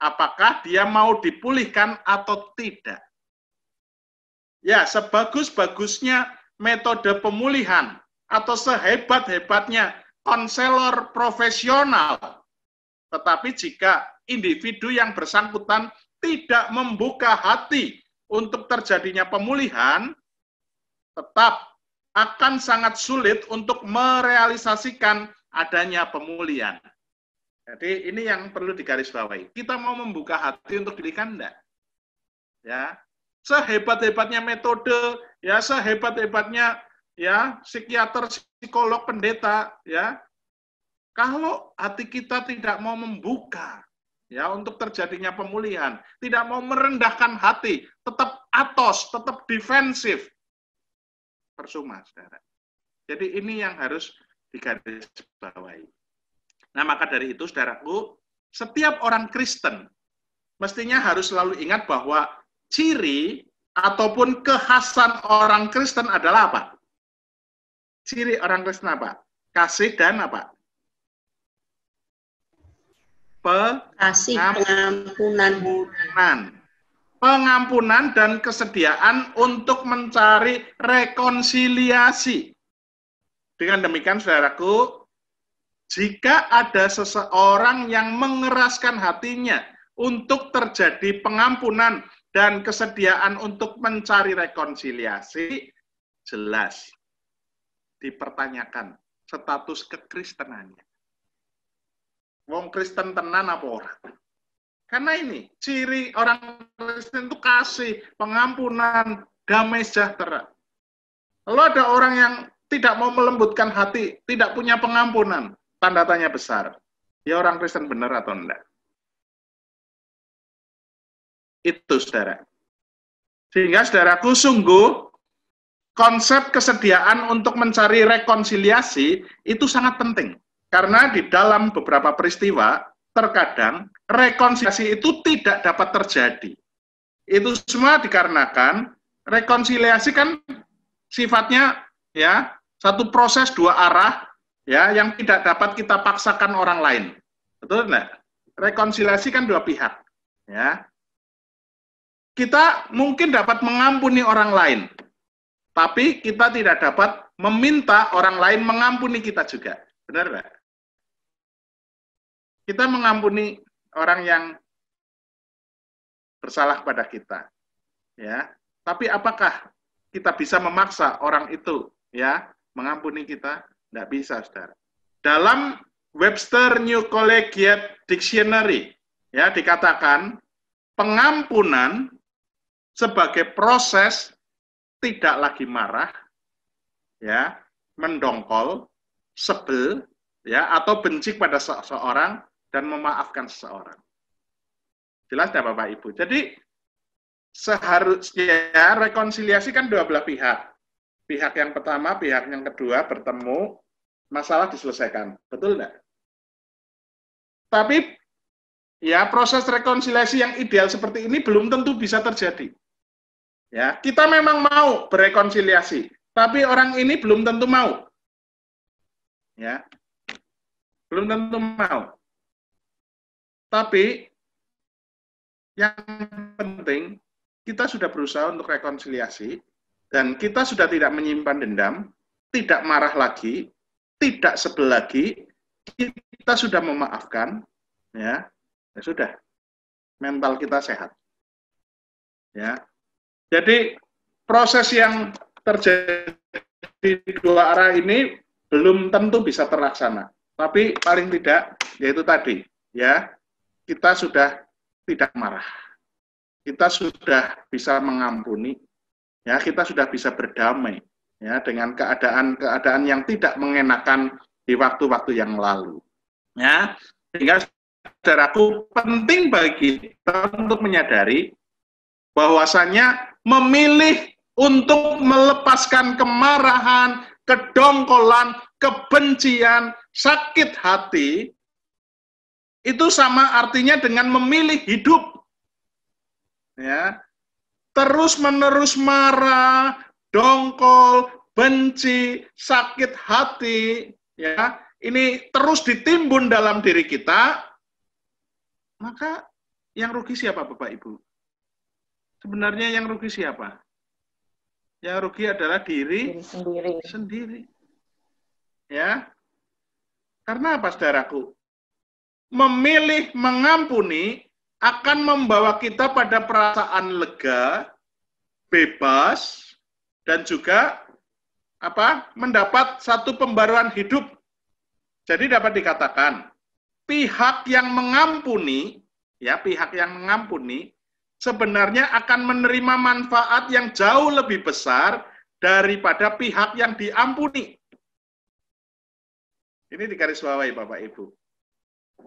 Apakah dia mau dipulihkan atau tidak? Ya, sebagus-bagusnya metode pemulihan atau sehebat-hebatnya konselor profesional, tetapi jika individu yang bersangkutan tidak membuka hati untuk terjadinya pemulihan, tetap akan sangat sulit untuk merealisasikan adanya pemulihan. Jadi ini yang perlu digarisbawahi. Kita mau membuka hati untuk dipulihkan enggak? Ya, sehebat-hebatnya metode, ya sehebat-hebatnya ya psikiater, psikolog, pendeta, ya kalau hati kita tidak mau membuka ya untuk terjadinya pemulihan, tidak mau merendahkan hati, tetap atos, tetap defensif, percuma, saudara. Jadi ini yang harus digarisbawahi. Nah, maka dari itu, saudaraku, setiap orang Kristen mestinya harus selalu ingat bahwa ciri ataupun kekhasan orang Kristen adalah apa? Ciri orang Kristen apa? Kasih dan apa? Kasih, pengampunan dan kesediaan untuk mencari rekonsiliasi. Dengan demikian, saudaraku, jika ada seseorang yang mengeraskan hatinya untuk terjadi pengampunan dan kesediaan untuk mencari rekonsiliasi, jelas dipertanyakan status kekristenannya. Wong Kristen tenan apa orang? Karena ini ciri orang Kristen itu kasih, pengampunan, damai sejahtera. Kalau ada orang yang tidak mau melembutkan hati, tidak punya pengampunan, tanda tanya besar. Ya orang Kristen benar atau enggak? Itu, saudara. Sehingga, saudaraku, sungguh konsep kesediaan untuk mencari rekonsiliasi itu sangat penting. Karena di dalam beberapa peristiwa, terkadang rekonsiliasi itu tidak dapat terjadi. Itu semua dikarenakan rekonsiliasi kan sifatnya ya satu proses dua arah ya yang tidak dapat kita paksakan orang lain. Betul enggak? Rekonsiliasi kan dua pihak. Ya. Kita mungkin dapat mengampuni orang lain, tapi kita tidak dapat meminta orang lain mengampuni kita juga. Benar enggak? Kita mengampuni orang yang bersalah pada kita, ya. Tapi apakah kita bisa memaksa orang itu, ya, mengampuni kita? Tidak bisa, saudara. Dalam Webster New Collegiate Dictionary, ya, dikatakan pengampunan sebagai proses tidak lagi marah, ya, mendongkol, sebel, ya, atau benci pada seseorang dan memaafkan seseorang. Jelas tidak Bapak Ibu? Jadi seharusnya rekonsiliasi kan dua belah pihak. Pihak yang pertama, pihak yang kedua bertemu, masalah diselesaikan. Betul tidak? Tapi ya proses rekonsiliasi yang ideal seperti ini belum tentu bisa terjadi. Ya, kita memang mau berekonsiliasi, tapi orang ini belum tentu mau. Ya. Belum tentu mau. Tapi yang penting kita sudah berusaha untuk rekonsiliasi dan kita sudah tidak menyimpan dendam, tidak marah lagi, tidak sebel lagi, kita sudah memaafkan, ya sudah, mental kita sehat. Ya, jadi proses yang terjadi di dua arah ini belum tentu bisa terlaksana, tapi paling tidak yaitu tadi, ya kita sudah tidak marah, kita sudah bisa mengampuni, ya kita sudah bisa berdamai, ya dengan keadaan yang tidak mengenakan di waktu-waktu yang lalu, ya sehingga saudaraku penting bagi kita untuk menyadari bahwasanya memilih untuk melepaskan kemarahan, kedongkolan, kebencian, sakit hati itu sama artinya dengan memilih hidup. Ya. terus-menerus marah, dongkol, benci, sakit hati, ya, ini terus ditimbun dalam diri kita, maka yang rugi siapa, Bapak Ibu? Sebenarnya yang rugi siapa? Yang rugi adalah diri sendiri. Ya. Karena apa, saudaraku? Memilih mengampuni akan membawa kita pada perasaan lega, bebas, dan juga mendapat satu pembaruan hidup. Jadi dapat dikatakan, pihak yang mengampuni, sebenarnya akan menerima manfaat yang jauh lebih besar daripada pihak yang diampuni. Ini digarisbawahi, Bapak Ibu.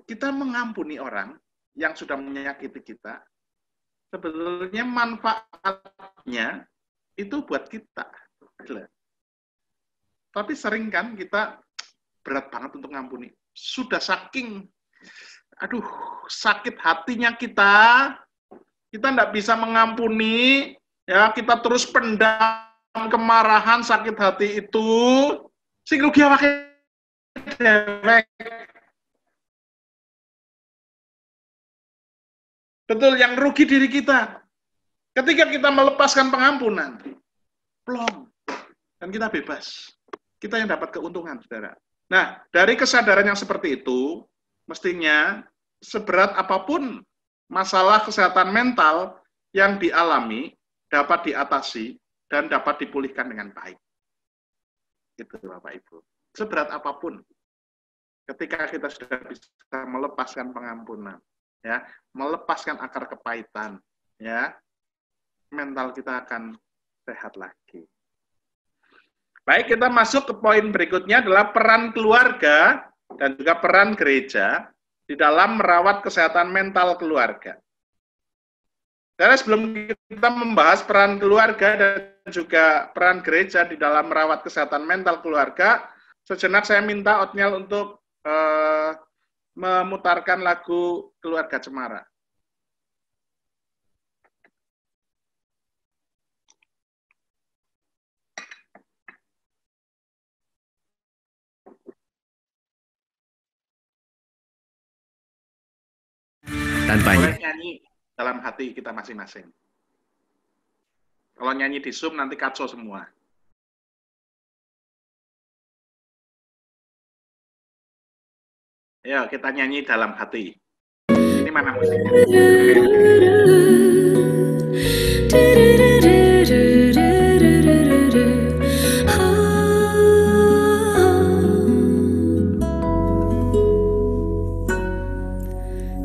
Kita mengampuni orang yang sudah menyakiti kita, sebetulnya manfaatnya itu buat kita. Tapi sering kan kita berat banget untuk ngampuni. Sudah saking, sakit hatinya kita tidak bisa mengampuni, ya, kita terus pendam kemarahan, sakit hati itu, sing rugi awake dhewe. Betul, yang rugi diri kita. Ketika kita melepaskan pengampunan, plong, dan kita bebas. Kita yang dapat keuntungan, saudara. Nah, dari kesadaran yang seperti itu, mestinya seberat apapun masalah kesehatan mental yang dialami dapat diatasi dan dapat dipulihkan dengan baik. Itu, Bapak Ibu. Seberat apapun, ketika kita sudah bisa melepaskan pengampunan, ya, melepaskan akar kepahitan, ya, mental kita akan sehat lagi. Baik, kita masuk ke poin berikutnya adalah peran keluarga dan juga peran gereja di dalam merawat kesehatan mental keluarga. Karena sebelum kita membahas peran keluarga dan juga peran gereja di dalam merawat kesehatan mental keluarga, sejenak saya minta Otniel untuk memutarkan lagu Keluarga Cemara. Boleh nyanyi dalam hati kita masing-masing. Kalau nyanyi di Zoom nanti kacau semua. Ayo kita nyanyi dalam hati. Ini mana musiknya?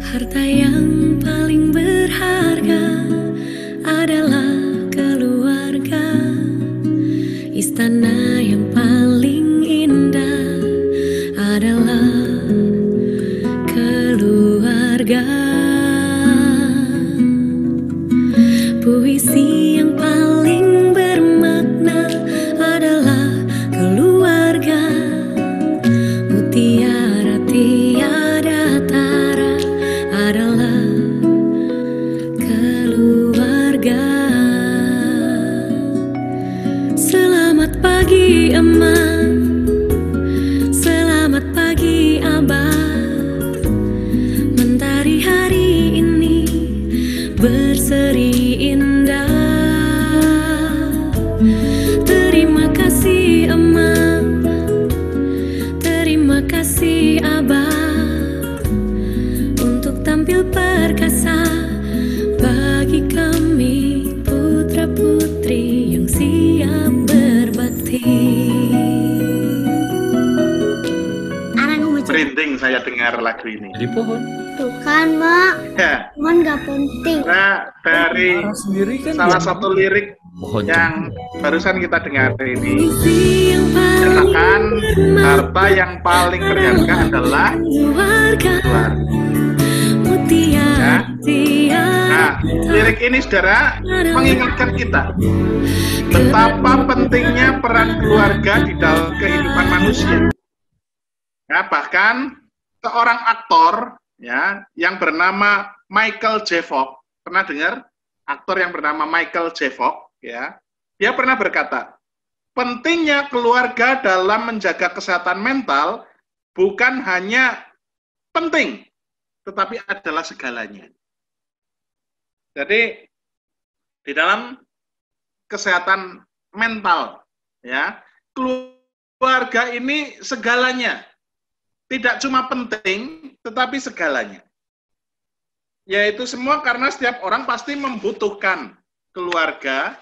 Harta yang paling berharga adalah keluarga. Istana yang paling indah adalah keluarga. Puisi yang paling bermakna adalah keluarga. Mutiara tiada tara adalah keluarga. Selamat pagi Emak, selamat pagi Abah. Mentari hari ini berseri indah. Terima kasih Emak, terima kasih Abah, untuk tampil perkasa bagi kami putra-putri yang siap berbakti. Merinding saya dengar lagu ini. Di pohon. Tuh kan, Mak. Ya. Cuman nggak penting. Nah, dari salah satu lirik Pohon yang barusan kita dengar ini, katakan harta yang paling berharga adalah keluarga. Ya. Nah, lirik ini, saudara, mengingatkan kita betapa pentingnya peran keluarga di dalam kehidupan manusia. Ya, bahkan seorang aktor, ya, yang bernama Michael J. Fox, pernah dengar? aktor yang bernama Michael J. Fox, ya, dia pernah berkata, pentingnya keluarga dalam menjaga kesehatan mental bukan hanya penting, tetapi adalah segalanya. Jadi di dalam kesehatan mental, ya, keluarga ini segalanya. Tidak cuma penting, tetapi segalanya. Yaitu semua karena setiap orang pasti membutuhkan keluarga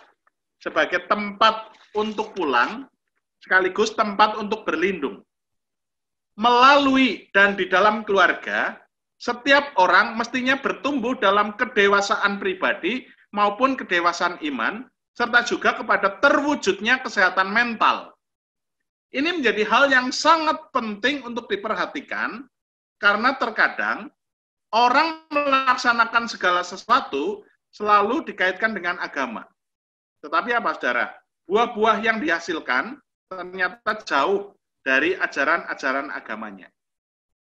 sebagai tempat untuk pulang, sekaligus tempat untuk berlindung. Melalui dan di dalam keluarga, setiap orang mestinya bertumbuh dalam kedewasaan pribadi maupun kedewasaan iman, serta juga kepada terwujudnya kesehatan mental. Ini menjadi hal yang sangat penting untuk diperhatikan, karena terkadang orang melaksanakan segala sesuatu selalu dikaitkan dengan agama. Tetapi apa, saudara? Buah-buah yang dihasilkan ternyata jauh dari ajaran-ajaran agamanya.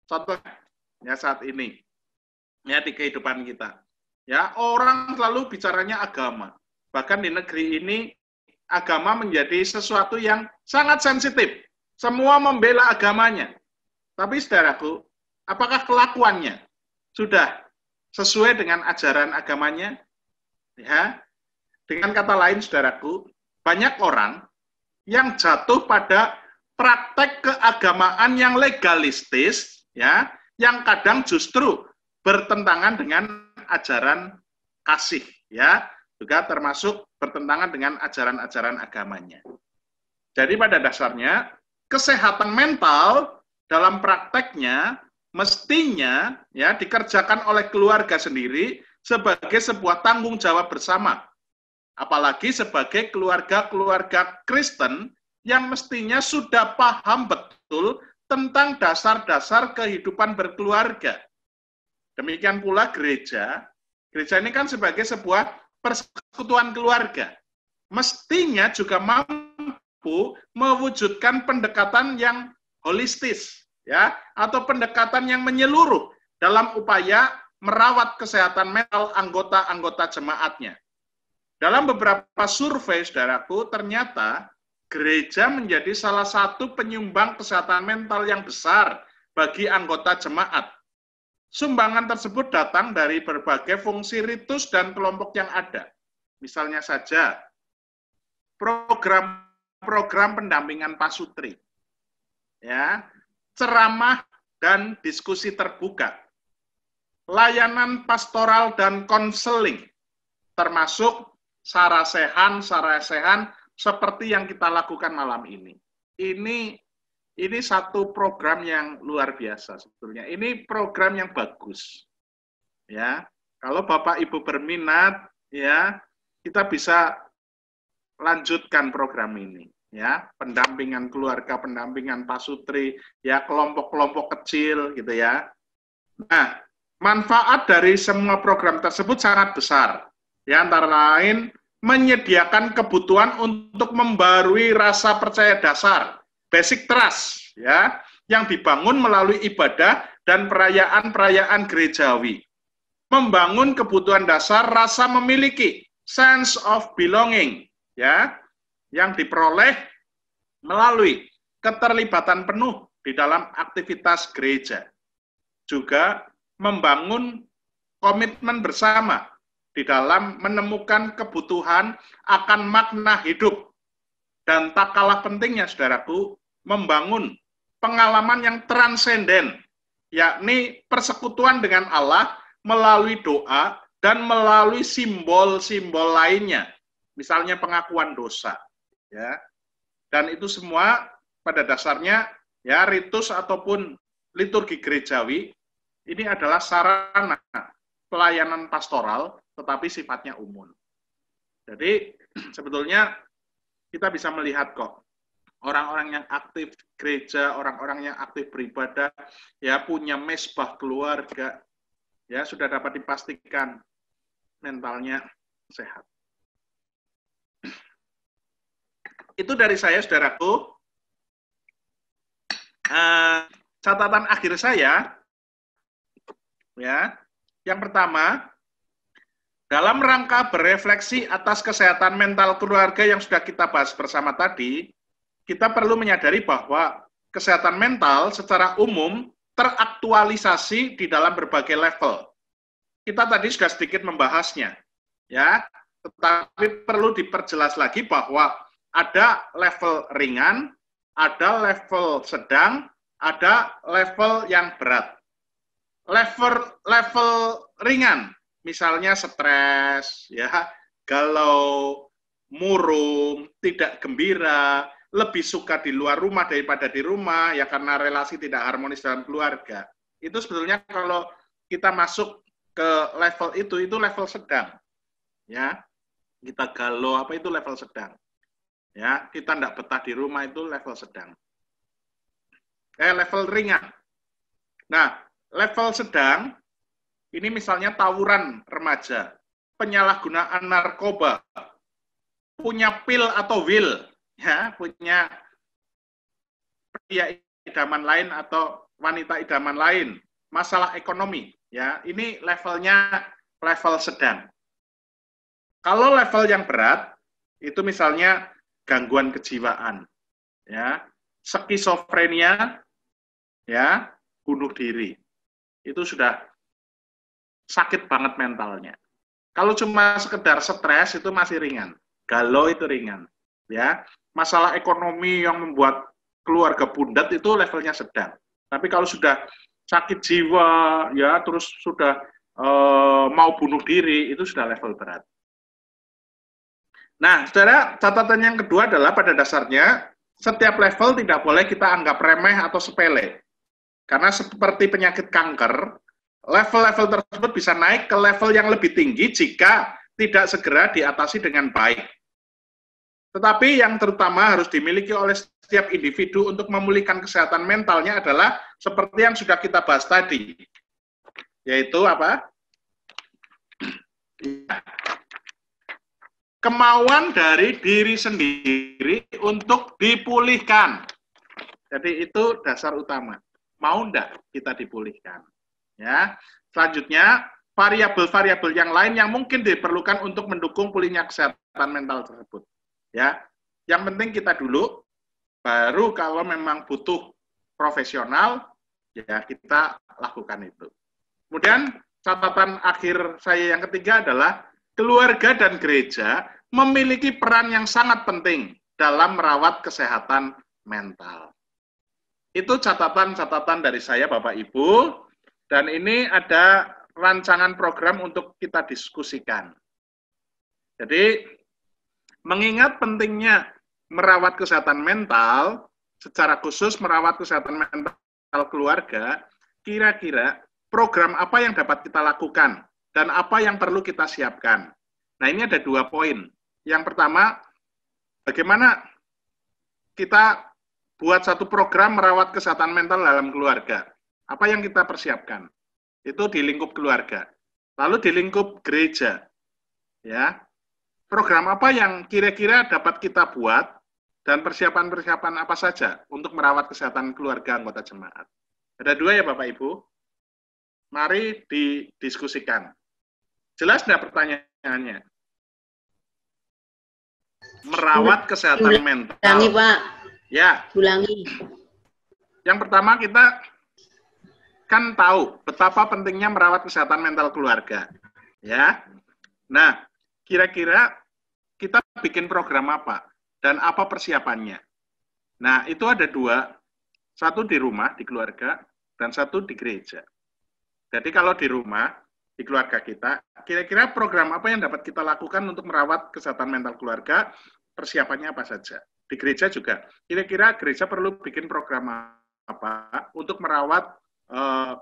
Contohnya, ya saat ini, ya di kehidupan kita, ya orang selalu bicaranya agama. Bahkan di negeri ini, agama menjadi sesuatu yang sangat sensitif. Semua membela agamanya. Tapi saudaraku, apakah kelakuannya sudah sesuai dengan ajaran agamanya? Ya, dengan kata lain, saudaraku, banyak orang yang jatuh pada praktek keagamaan yang legalistis, ya, yang kadang justru bertentangan dengan ajaran kasih, ya, juga termasuk bertentangan dengan ajaran-ajaran agamanya. Jadi pada dasarnya, kesehatan mental dalam prakteknya mestinya ya dikerjakan oleh keluarga sendiri sebagai sebuah tanggung jawab bersama. Apalagi sebagai keluarga-keluarga Kristen yang mestinya sudah paham betul tentang dasar-dasar kehidupan berkeluarga. Demikian pula gereja. Gereja ini kan sebagai sebuah persekutuan keluarga. Mestinya juga mampu mewujudkan pendekatan yang holistis, ya, atau pendekatan yang menyeluruh dalam upaya merawat kesehatan mental anggota-anggota jemaatnya. Dalam beberapa survei, saudaraku, ternyata gereja menjadi salah satu penyumbang kesehatan mental yang besar bagi anggota jemaat. Sumbangan tersebut datang dari berbagai fungsi ritus dan kelompok yang ada. Misalnya saja, program pendampingan pasutri, ya, ceramah dan diskusi terbuka, layanan pastoral dan konseling, termasuk sarasehan seperti yang kita lakukan malam ini. Ini satu program yang luar biasa sebetulnya. Ini program yang bagus. Ya, kalau Bapak Ibu berminat, ya, kita bisa lanjutkan program ini, ya. Pendampingan keluarga, pendampingan pasutri, ya, kelompok-kelompok kecil gitu ya. Nah, manfaat dari semua program tersebut sangat besar. Ya, antara lain menyediakan kebutuhan untuk membarui rasa percaya dasar, basic trust, ya, yang dibangun melalui ibadah dan perayaan-perayaan gerejawi. Membangun kebutuhan dasar rasa memiliki, sense of belonging, ya, yang diperoleh melalui keterlibatan penuh di dalam aktivitas gereja. Juga membangun komitmen bersama di dalam menemukan kebutuhan akan makna hidup. Dan tak kalah pentingnya, saudaraku, membangun pengalaman yang transenden, yakni persekutuan dengan Allah melalui doa dan melalui simbol-simbol lainnya, misalnya pengakuan dosa. Ya. Dan itu semua pada dasarnya, ya, ritus ataupun liturgi gerejawi, ini adalah sarana pelayanan pastoral, tetapi sifatnya umum. Jadi, sebetulnya kita bisa melihat kok, orang-orang yang aktif gereja, orang-orang yang aktif beribadah, ya, punya mesbah keluarga, ya, sudah dapat dipastikan mentalnya sehat. Itu dari saya, saudaraku. Catatan akhir saya, ya, yang pertama, Dalam rangka berefleksi atas kesehatan mental keluarga yang sudah kita bahas bersama tadi, kita perlu menyadari bahwa kesehatan mental secara umum teraktualisasi di dalam berbagai level. Kita tadi sudah sedikit membahasnya, ya. Tetapi perlu diperjelas lagi bahwa ada level ringan, ada level sedang, ada level yang berat. Level ringan, misalnya stres, ya, galau, murung, tidak gembira, lebih suka di luar rumah daripada di rumah, ya karena relasi tidak harmonis dalam keluarga. Itu sebetulnya kalau kita masuk ke level itu level sedang, ya. Kita galau, apa itu level sedang, ya. Kita tidak betah di rumah itu level sedang. Level ringan. Nah, level sedang, ini misalnya tawuran remaja, penyalahgunaan narkoba, punya pil atau will, ya, punya pria idaman lain atau wanita idaman lain, masalah ekonomi, ya, ini levelnya level sedang. Kalau level yang berat, itu misalnya gangguan kejiwaan, ya, skizofrenia, ya, bunuh diri, itu sudah sakit banget mentalnya. Kalau cuma sekedar stres itu masih ringan, galau itu ringan, ya. Masalah ekonomi yang membuat keluarga bundat itu levelnya sedang. Tapi kalau sudah sakit jiwa, ya, terus sudah mau bunuh diri, itu sudah level berat. Nah, saudara, catatan yang kedua adalah pada dasarnya setiap level tidak boleh kita anggap remeh atau sepele. Karena seperti penyakit kanker, level-level tersebut bisa naik ke level yang lebih tinggi jika tidak segera diatasi dengan baik. Tetapi yang terutama harus dimiliki oleh setiap individu untuk memulihkan kesehatan mentalnya adalah seperti yang sudah kita bahas tadi, yaitu apa? Kemauan dari diri sendiri untuk dipulihkan. Jadi itu dasar utama. Mau enggak kita dipulihkan? Ya. Selanjutnya, variabel-variabel yang lain yang mungkin diperlukan untuk mendukung pulihnya kesehatan mental tersebut. Ya. Yang penting kita dulu, baru kalau memang butuh profesional, ya kita lakukan itu. Kemudian catatan akhir saya yang ketiga adalah keluarga dan gereja memiliki peran yang sangat penting dalam merawat kesehatan mental. Itu catatan-catatan dari saya, Bapak Ibu, dan ini ada rancangan program untuk kita diskusikan. Jadi, mengingat pentingnya merawat kesehatan mental, secara khusus merawat kesehatan mental keluarga, kira-kira program apa yang dapat kita lakukan dan apa yang perlu kita siapkan. Nah, ini ada 2 poin. Yang pertama, bagaimana kita buat satu program merawat kesehatan mental dalam keluarga. Apa yang kita persiapkan? Itu di lingkup keluarga. Lalu di lingkup gereja. Ya. Program apa yang kira-kira dapat kita buat dan persiapan-persiapan apa saja untuk merawat kesehatan keluarga anggota jemaat. Ada 2 ya Bapak Ibu. Mari didiskusikan. Jelas enggak pertanyaannya? Merawat kesehatan mental. Ulangi, Pak. Ya. Ulangi. Yang pertama kita kan tahu betapa pentingnya merawat kesehatan mental keluarga. Ya. Nah, kira-kira kita bikin program apa dan apa persiapannya? Nah, itu ada 2. Satu di rumah, di keluarga, dan satu di gereja. Jadi kalau di rumah, di keluarga kita, kira-kira program apa yang dapat kita lakukan untuk merawat kesehatan mental keluarga, persiapannya apa saja. Di gereja juga, kira-kira gereja perlu bikin program apa untuk merawat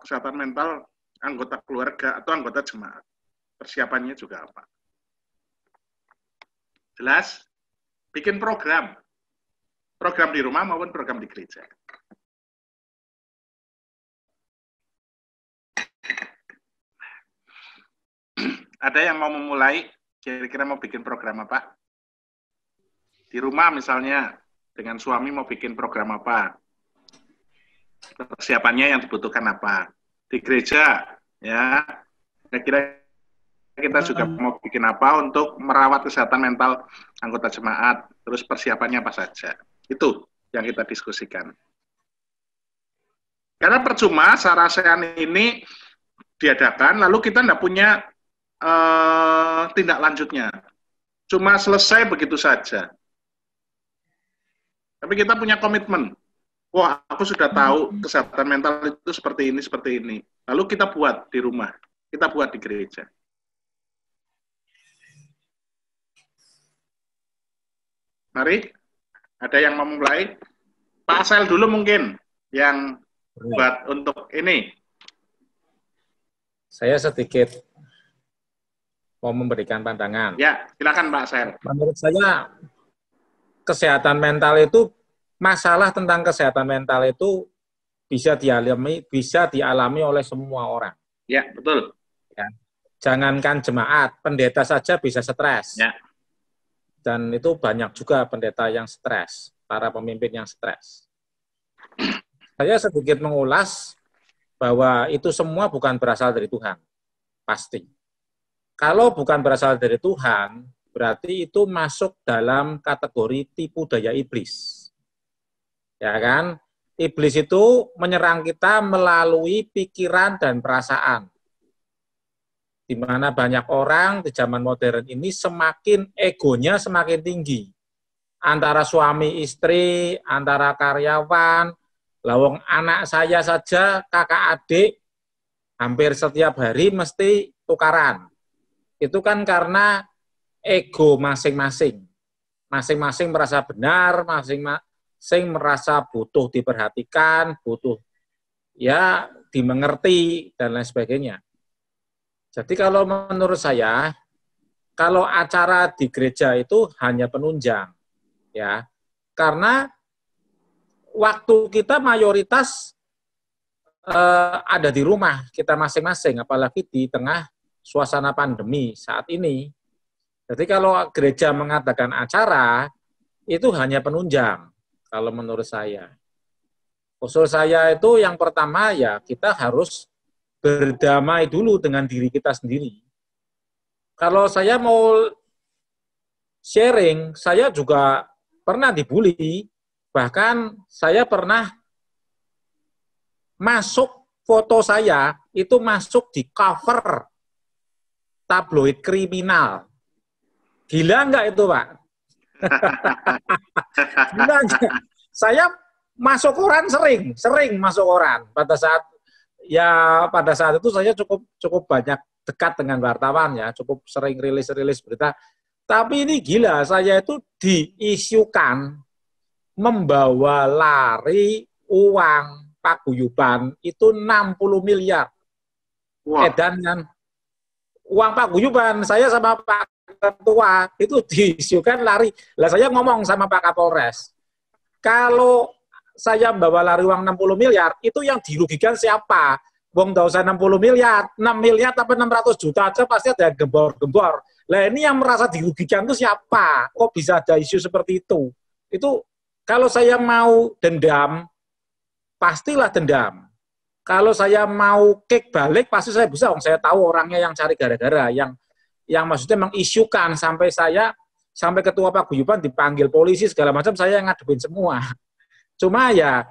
kesehatan mental anggota keluarga atau anggota jemaat. Persiapannya juga apa. Jelas? Bikin program. Program di rumah maupun program di gereja. Ada yang mau memulai, kira-kira mau bikin program apa? Di rumah misalnya, dengan suami mau bikin program apa? Persiapannya yang dibutuhkan apa? Di gereja, ya, kira-kira kita juga mau bikin apa untuk merawat kesehatan mental anggota jemaat, terus persiapannya apa saja. Itu yang kita diskusikan. Karena percuma Sarasehan ini diadakan, lalu kita tidak punya tindak lanjutnya. Cuma selesai begitu saja. Tapi kita punya komitmen. Wah, aku sudah tahu kesehatan mental itu seperti ini. Lalu kita buat di rumah, kita buat di gereja. Mari, ada yang mau mulai? Pak Asel dulu mungkin, yang buat untuk ini. Saya sedikit mau memberikan pandangan. Ya, silakan Pak Asel. Menurut saya, kesehatan mental itu, masalah tentang kesehatan mental itu bisa dialami oleh semua orang. Ya, betul. Ya. Jangankan jemaat, pendeta saja bisa stres. Ya. Dan itu banyak juga pendeta yang stres, para pemimpin yang stres. Saya sedikit mengulas bahwa itu semua bukan berasal dari Tuhan, pasti. Kalau bukan berasal dari Tuhan, berarti itu masuk dalam kategori tipu daya iblis. Ya kan? Iblis itu menyerang kita melalui pikiran dan perasaan. Di mana banyak orang di zaman modern ini semakin egonya semakin tinggi. Antara suami istri, antara karyawan, lawang anak saya saja, kakak adik, hampir setiap hari mesti tukaran. Itu kan karena ego masing-masing. Masing-masing merasa benar, masing-masing merasa butuh diperhatikan, butuh ya dimengerti, dan lain sebagainya. Jadi kalau menurut saya, kalau acara di gereja itu hanya penunjang, ya, karena waktu kita mayoritas ada di rumah kita masing-masing, apalagi di tengah suasana pandemi saat ini. Jadi kalau gereja mengadakan acara, itu hanya penunjang, kalau menurut saya. Usul saya itu yang pertama ya kita harus berdamai dulu dengan diri kita sendiri. Kalau saya mau sharing, saya juga pernah dibully, bahkan saya pernah masuk, foto saya itu masuk di cover tabloid kriminal. Gila enggak itu, Pak? Gila enggak? Saya masuk koran sering masuk koran. Pada saat itu saya cukup banyak dekat dengan wartawan ya, cukup sering rilis berita. Tapi ini gila, saya itu diisukan membawa lari uang paguyuban itu 60 miliar. Wow. Edan kan. Uang paguyuban, saya sama Pak Ketua itu diisukan lari. Lah saya ngomong sama Pak Kapolres, kalau saya membawa lari uang 60 miliar, itu yang dirugikan siapa? Wong nggak usah 60 miliar, 6 miliar tapi 600 juta aja pasti ada yang gembor-gembor. Lah ini yang merasa dirugikan itu siapa? Kok bisa ada isu seperti itu? Itu kalau saya mau dendam, pastilah dendam. Kalau saya mau kick balik, pasti saya bisa. Saya tahu orangnya yang cari gara-gara, yang maksudnya mengisukan sampai ketua paguyuban dipanggil polisi segala macam, saya yang ngadepin semua. Cuma ya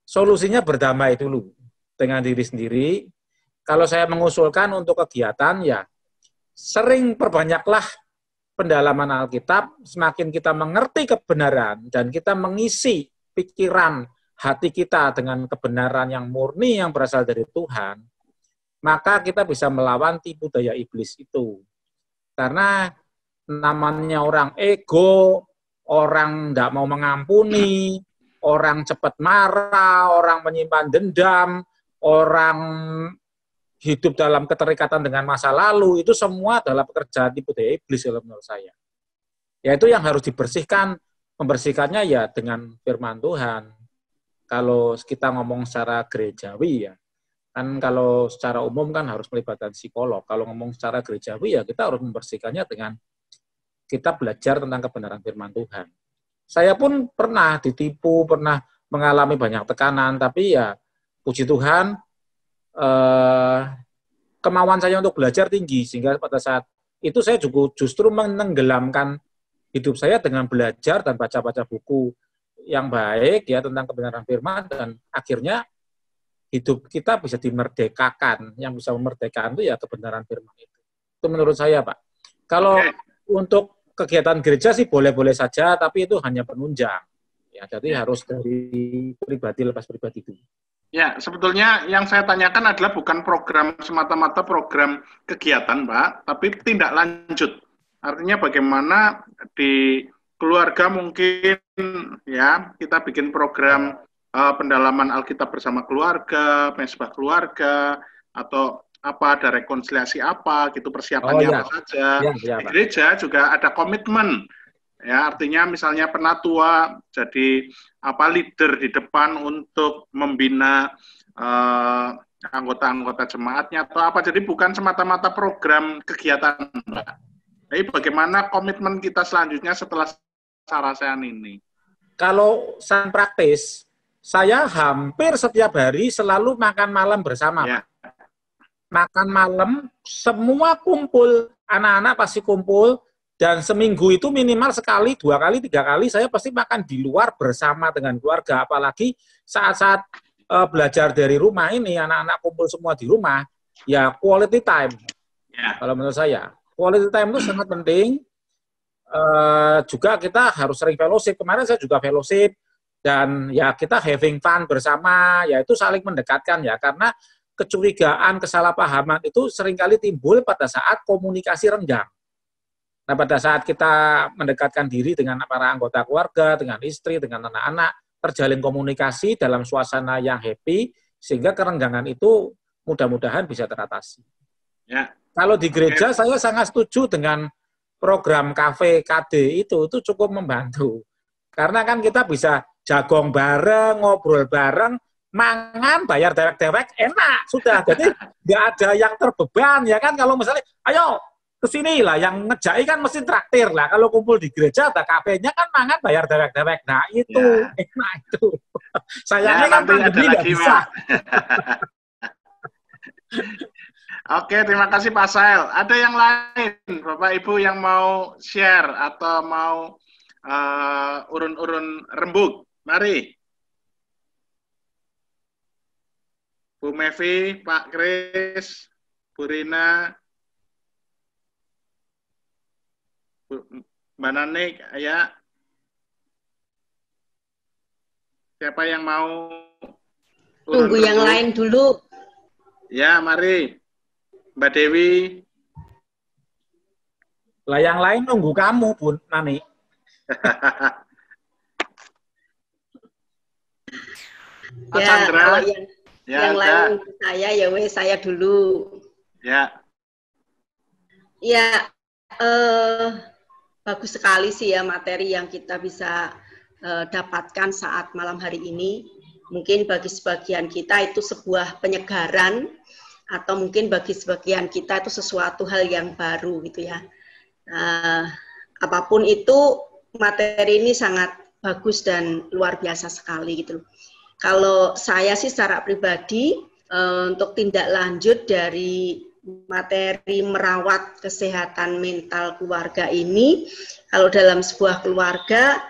solusinya berdamai dulu dengan diri sendiri. Kalau saya mengusulkan untuk kegiatan ya sering perbanyaklah pendalaman Alkitab, semakin kita mengerti kebenaran dan kita mengisi pikiran hati kita dengan kebenaran yang murni yang berasal dari Tuhan, maka kita bisa melawan tipu daya iblis itu. Karena namanya orang ego, orang tidak mau mengampuni, orang cepat marah, orang menyimpan dendam, orang hidup dalam keterikatan dengan masa lalu, itu semua adalah pekerjaan tipu daya iblis kalau menurut saya. Yaitu yang harus dibersihkan, membersihkannya ya dengan firman Tuhan. Kalau kita ngomong secara gerejawi ya, kan kalau secara umum kan harus melibatkan psikolog. Kalau ngomong secara gerejawi ya kita harus membersihkannya dengan kita belajar tentang kebenaran firman Tuhan. Saya pun pernah ditipu, pernah mengalami banyak tekanan, tapi ya puji Tuhan kemauan saya untuk belajar tinggi, sehingga pada saat itu saya juga justru menenggelamkan hidup saya dengan belajar dan baca-baca buku yang baik ya tentang kebenaran firman, dan akhirnya hidup kita bisa dimerdekakan. Yang bisa memerdekakan itu ya kebenaran firman itu. Itu menurut saya, Pak. Kalau untuk kegiatan gereja sih boleh-boleh saja, tapi itu hanya penunjang. Ya, jadi harus dari pribadi lepas pribadi dulu. Ya, sebetulnya yang saya tanyakan adalah bukan program semata-mata program kegiatan, Pak, tapi tindak lanjut. Artinya bagaimana di keluarga mungkin ya kita bikin program pendalaman Alkitab bersama keluarga, mesbah keluarga, atau apa, ada rekonsiliasi apa, gitu persiapannya apa saja. Di gereja juga ada komitmen. Ya, artinya misalnya penatua jadi leader di depan untuk membina anggota-anggota jemaatnya atau apa. Jadi bukan semata-mata program kegiatan, Mbak. Jadi bagaimana komitmen kita selanjutnya setelah sarasehan ini? Kalau saya praktis, saya hampir setiap hari selalu makan malam bersama. Ya. Makan malam, semua kumpul, anak-anak pasti kumpul. Dan seminggu itu minimal sekali, 2 kali, 3 kali saya pasti makan di luar bersama dengan keluarga. Apalagi saat-saat belajar dari rumah ini, anak-anak kumpul semua di rumah, ya quality time. Yeah. Kalau menurut saya, quality time itu sangat penting. Juga kita harus sering fellowship. Kemarin saya juga fellowship, dan ya kita having fun bersama, ya itu saling mendekatkan ya. Karena kecurigaan, kesalahpahaman itu seringkali timbul pada saat komunikasi renggang. Nah, pada saat kita mendekatkan diri dengan para anggota keluarga, dengan istri, dengan anak-anak, terjalin komunikasi dalam suasana yang happy, sehingga kerenggangan itu mudah-mudahan bisa teratasi. Ya. Kalau di gereja, saya sangat setuju dengan program kafe KD itu cukup membantu. Karena kan kita bisa jagong bareng, ngobrol bareng, mangan, bayar dewek-dewek, enak, sudah. Jadi nggak ada yang terbeban, ya kan, kalau misalnya, ayo, kesini lah, yang ngejai kan mesti traktir lah. Kalau kumpul di gereja, ada kafenya kan mangan bayar dewek-dewek. Nah itu, enak itu. Sayangnya kan pandemi nggak bisa. Oke, terima kasih Pak Sael. Ada yang lain, Bapak Ibu yang mau share atau mau urun-urun rembuk? Mari. Bu Mevi, Pak Kris, Bu Rina, Mbak Nanik, ya. Siapa yang mau? Tunggu yang lain dulu. Ya, mari. Mbak Dewi. Lah yang lain nunggu kamu, Bu Nani. Ya, Chandra. Kalau yang lain saya, ya wes saya dulu. Ya. Ya, bagus sekali sih ya materi yang kita bisa dapatkan saat malam hari ini. Mungkin bagi sebagian kita itu sebuah penyegaran, atau mungkin bagi sebagian kita itu sesuatu hal yang baru gitu ya. Apapun itu, materi ini sangat bagus dan luar biasa sekali gitu. Kalau saya sih secara pribadi, untuk tindak lanjut dari materi merawat kesehatan mental keluarga ini, kalau dalam sebuah keluarga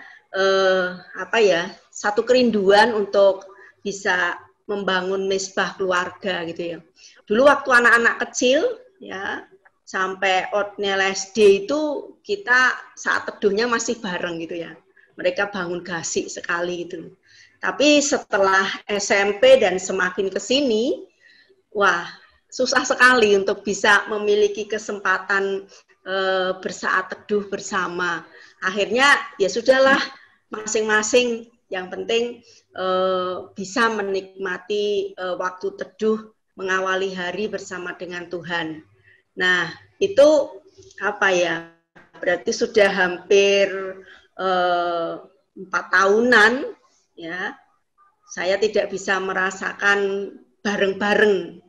satu kerinduan untuk bisa membangun mesbah keluarga gitu ya. Dulu waktu anak-anak kecil ya sampai Otnel SD itu kita saat teduhnya masih bareng gitu ya. Mereka bangun gasik sekali gitu. Tapi setelah SMP dan semakin ke sini, wah susah sekali untuk bisa memiliki kesempatan bersaat teduh bersama. Akhirnya ya sudahlah, masing-masing yang penting bisa menikmati waktu teduh, mengawali hari bersama dengan Tuhan. Nah itu berarti sudah hampir 4 tahunan ya, saya tidak bisa merasakan bareng-bareng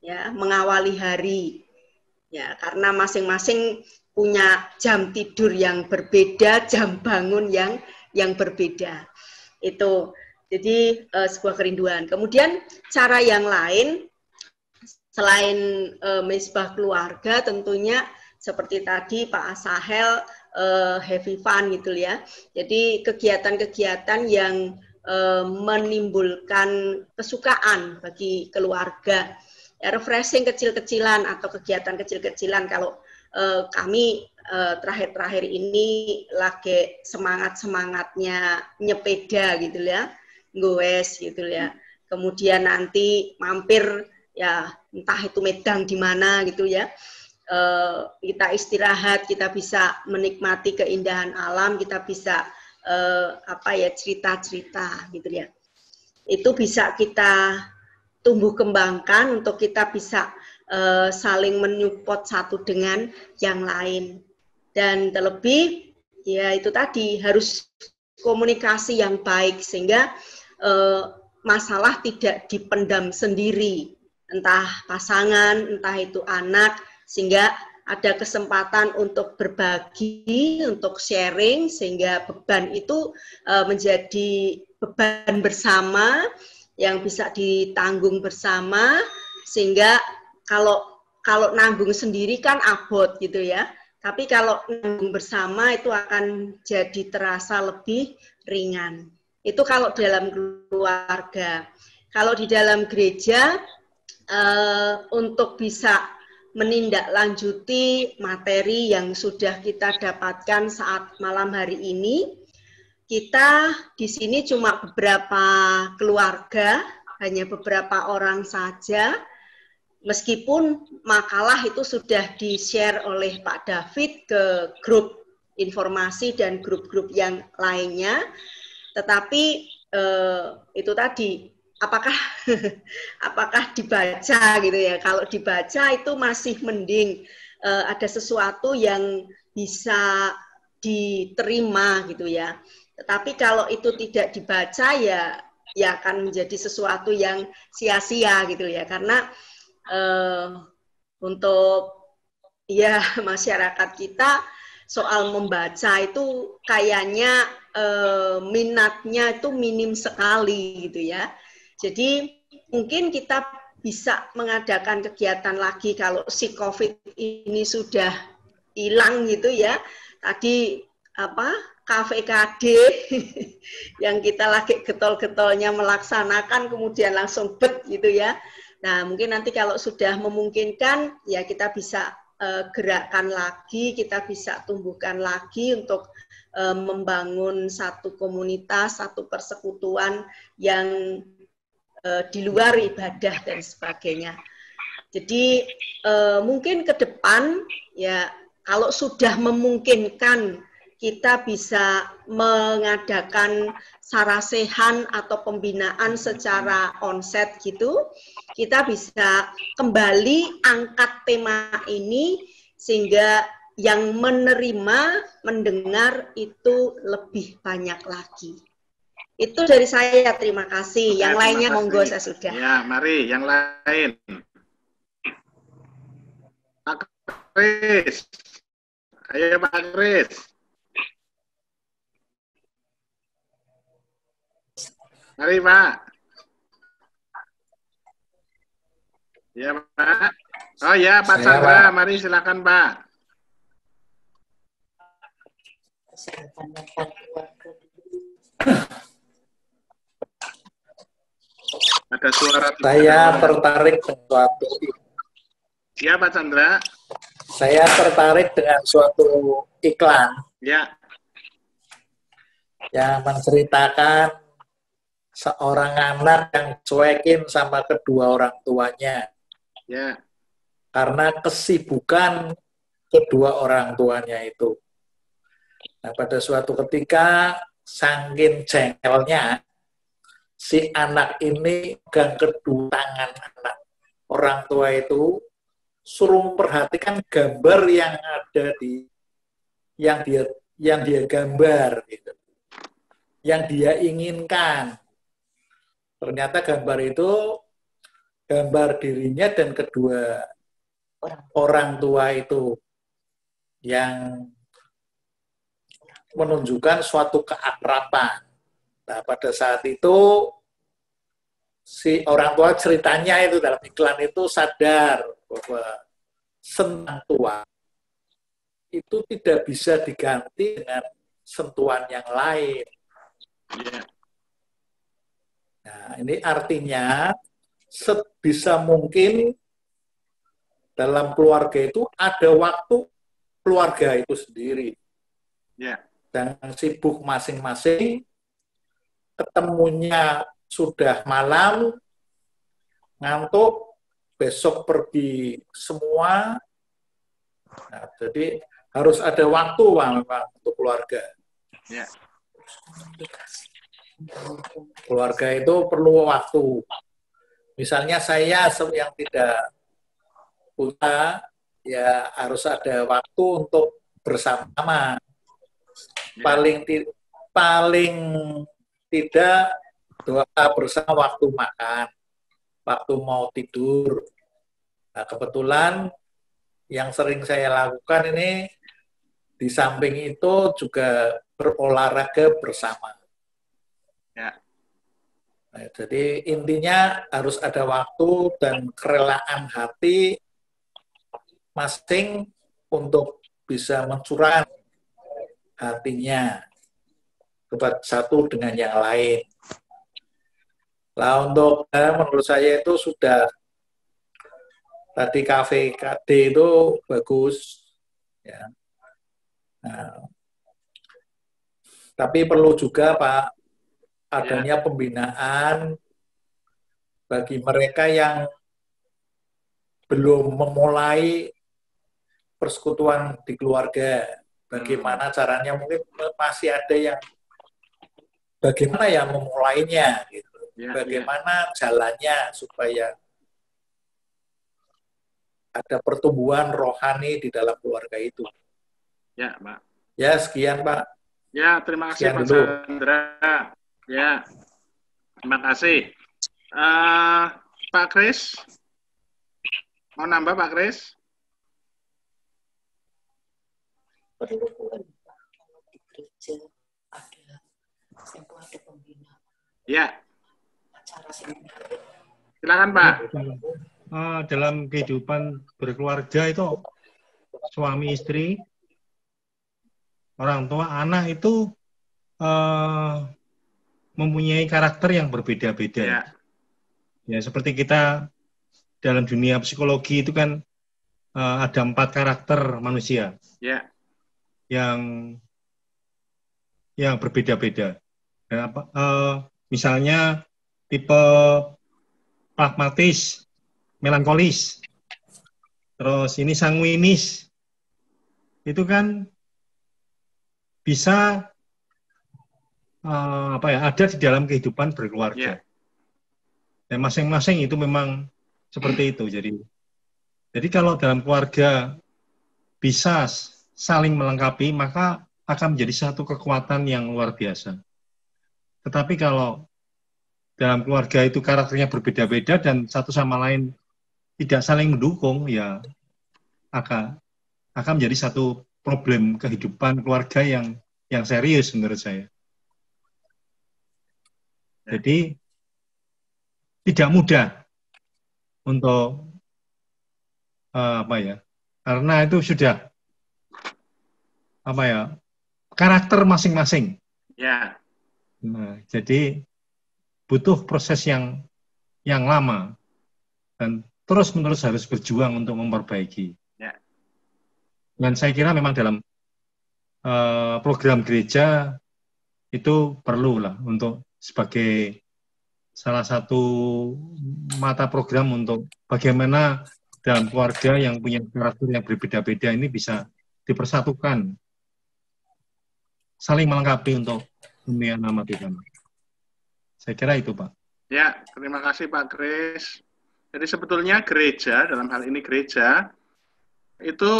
ya mengawali hari ya, karena masing-masing punya jam tidur yang berbeda, jam bangun yang berbeda. Itu jadi sebuah kerinduan. Kemudian cara yang lain, selain Misbah Keluarga tentunya seperti tadi Pak Asahel Happy Fun gitu ya. Jadi kegiatan-kegiatan yang menimbulkan kesukaan bagi keluarga. Ya, refreshing kecil-kecilan atau kegiatan kecil-kecilan. Kalau kami terakhir-terakhir ini lagi semangat-semangatnya nyepeda gitu ya, goes gitu ya. Kemudian nanti mampir ya entah itu Medang di mana gitu ya. Kita istirahat, kita bisa menikmati keindahan alam, kita bisa cerita-cerita gitu ya. Itu bisa kita tumbuh kembangkan untuk kita bisa saling menyupport satu dengan yang lain. Dan terlebih ya itu tadi harus komunikasi yang baik sehingga masalah tidak dipendam sendiri, entah pasangan, entah itu anak, sehingga ada kesempatan untuk berbagi, untuk sharing, sehingga beban itu menjadi beban bersama yang bisa ditanggung bersama, sehingga kalau nanggung sendiri kan abot gitu ya. Tapi kalau nanggung bersama itu akan jadi terasa lebih ringan. Itu kalau dalam keluarga. Kalau di dalam gereja, untuk bisa menindaklanjuti materi yang sudah kita dapatkan saat malam hari ini, kita di sini cuma beberapa keluarga, hanya beberapa orang saja. Meskipun makalah itu sudah di-share oleh Pak David ke grup informasi dan grup-grup yang lainnya, tetapi itu tadi, apakah dibaca gitu ya? Kalau dibaca itu masih mending, ada sesuatu yang bisa diterima gitu ya. Tetapi kalau itu tidak dibaca ya akan menjadi sesuatu yang sia-sia gitu ya, karena untuk ya masyarakat kita soal membaca itu kayaknya minatnya itu minim sekali gitu ya. Jadi mungkin kita bisa mengadakan kegiatan lagi kalau si COVID ini sudah hilang gitu ya. Tadi KVKD yang kita lagi getol-getolnya melaksanakan kemudian langsung bet gitu ya. Nah, mungkin nanti kalau sudah memungkinkan, ya kita bisa gerakkan lagi, kita bisa tumbuhkan lagi untuk membangun satu komunitas, satu persekutuan yang di luar ibadah dan sebagainya. Jadi mungkin ke depan, ya kalau sudah memungkinkan, kita bisa mengadakan sarasehan atau pembinaan secara onset gitu, kita bisa kembali angkat tema ini sehingga yang menerima, mendengar itu lebih banyak lagi. Itu dari saya, terima kasih. Yang lainnya monggo, saya sudah. Ya, mari yang lain. Pak Kris. Ayo Pak Kris. Mari Pak. Ya Pak. Oh ya Pak Chandra, mari silakan Pak. Ada suara. Saya tertarik dengan suatu. Ya Pak Chandra. Saya tertarik dengan suatu iklan. Ya. Yang menceritakan seorang anak yang cuekin sama kedua orang tuanya. Ya. Karena kesibukan kedua orang tuanya itu. Nah, pada suatu ketika saking jengkelnya si anak ini pegang kedua tangan anak orang tua itu, suruh memperhatikan gambar yang ada di yang dia gambar gitu. Yang dia inginkan. Ternyata gambar itu gambar dirinya dan kedua orang tua itu yang menunjukkan suatu keakraban. Nah, pada saat itu si orang tua ceritanya itu dalam iklan itu sadar bahwa senang tua itu tidak bisa diganti dengan sentuhan yang lain. Nah, ini artinya sebisa mungkin dalam keluarga itu ada waktu keluarga itu sendiri. Dan sibuk masing-masing, ketemunya sudah malam, ngantuk, besok pergi semua. Nah, jadi harus ada waktu memang untuk keluarga. Keluarga itu perlu waktu. Misalnya saya yang tidak punya, ya harus ada waktu untuk bersama-sama. Paling tidak doa bersama waktu makan, waktu mau tidur. Nah, kebetulan yang sering saya lakukan ini di samping itu juga berolahraga bersama. Nah, jadi intinya harus ada waktu dan kerelaan hati masing untuk bisa mencurahkan hatinya kepada satu dengan yang lain. Lah untuk menurut saya itu sudah tadi KVKD itu bagus, ya. Nah, tapi perlu juga Pak adanya pembinaan bagi mereka yang belum memulai persekutuan di keluarga. Bagaimana caranya, mungkin masih ada yang bagaimana ya memulainya, gitu. Bagaimana jalannya supaya ada pertumbuhan rohani di dalam keluarga itu. Ya, Pak. Ya, sekian, Pak. Ya, terima kasih, Pak Chandra. Ya, terima kasih. Pak Kris, mau nambah Pak Kris? Perlu di gereja ada pembina. Ya. Acara seminar. Silakan Pak. Dalam kehidupan berkeluarga itu suami istri, orang tua, anak itu mempunyai karakter yang berbeda-beda. Ya, seperti kita dalam dunia psikologi itu kan ada 4 karakter manusia. Yang berbeda-beda. Misalnya tipe pragmatis, melankolis, terus ini sanguinis, itu kan bisa ada di dalam kehidupan berkeluarga. Dan masing-masing itu memang seperti itu. Jadi kalau dalam keluarga bisa saling melengkapi, maka akan menjadi satu kekuatan yang luar biasa. Tetapi kalau dalam keluarga itu karakternya berbeda-beda dan satu sama lain tidak saling mendukung, ya akan menjadi satu problem kehidupan keluarga yang serius menurut saya. Jadi tidak mudah untuk karena itu sudah karakter masing-masing. Nah, jadi butuh proses yang lama dan terus-menerus harus berjuang untuk memperbaiki. Dan saya kira memang dalam program gereja itu perlu lah untuk sebagai salah satu mata program untuk bagaimana dalam keluarga yang punya karakter yang berbeda-beda ini bisa dipersatukan, saling melengkapi untuk kemuliaan nama Tuhan. Saya kira itu, Pak. Ya, terima kasih Pak Kris. Jadi sebetulnya gereja, dalam hal ini gereja, itu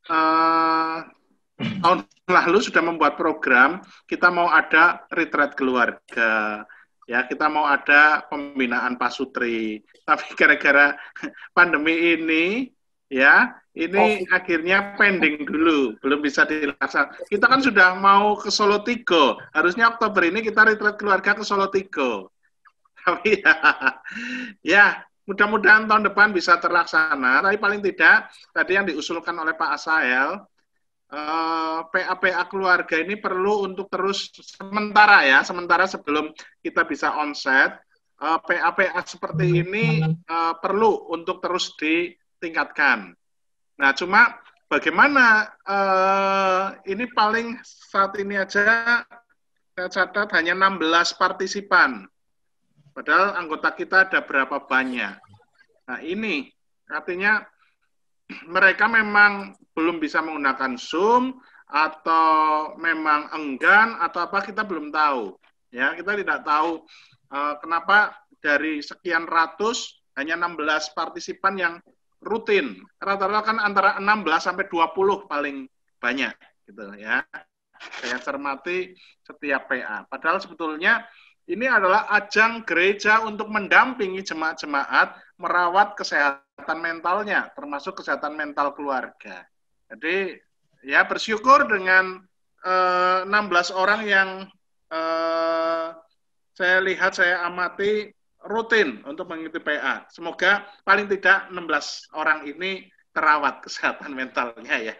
tahun lalu sudah membuat program, kita mau ada retreat keluarga, ya kita mau ada pembinaan pasutri. Tapi gara-gara pandemi ini, ya ini akhirnya pending dulu, belum bisa dilaksanakan. Kita kan sudah mau ke Solo Tigo, harusnya Oktober ini kita retreat keluarga ke Solo Tigo. Tapi ya mudah-mudahan tahun depan bisa terlaksana. Tapi paling tidak tadi yang diusulkan oleh Pak Asael, PA-PA keluarga ini perlu untuk terus sementara sebelum kita bisa onset, PA-PA seperti ini perlu untuk terus ditingkatkan. Nah, cuma bagaimana ini paling saat ini aja saya catat hanya 16 partisipan. Padahal anggota kita ada berapa banyak. Nah, ini artinya mereka memang belum bisa menggunakan Zoom atau memang enggan atau apa, kita belum tahu. Ya, kita tidak tahu kenapa dari sekian ratus hanya 16 partisipan yang rutin. Rata-rata kan antara 16 sampai 20 paling banyak gitu ya. Saya cermati setiap PA. Padahal sebetulnya ini adalah ajang gereja untuk mendampingi jemaat-jemaat merawat kesehatan mentalnya, termasuk kesehatan mental keluarga. Jadi ya bersyukur dengan 16 orang yang saya lihat, saya amati rutin untuk mengikuti PA. Semoga paling tidak 16 orang ini terawat kesehatan mentalnya ya.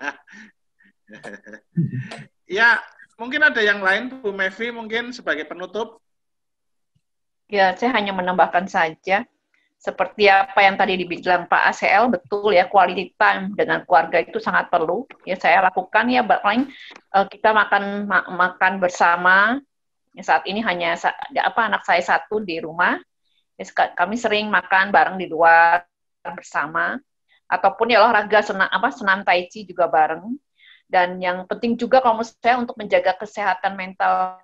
Ya, mungkin ada yang lain, Bu Mevi mungkin sebagai penutup. Ya, saya hanya menambahkan saja, seperti apa yang tadi dibilang Pak ACL, betul ya, quality time dengan keluarga itu sangat perlu. Ya, saya lakukan ya, paling kita makan bersama. Ya, saat ini hanya anak saya satu di rumah. Ya, kami sering makan bareng di luar bersama, ataupun ya olahraga senam tai chi juga bareng. Dan yang penting juga kalau menurut saya untuk menjaga kesehatan mental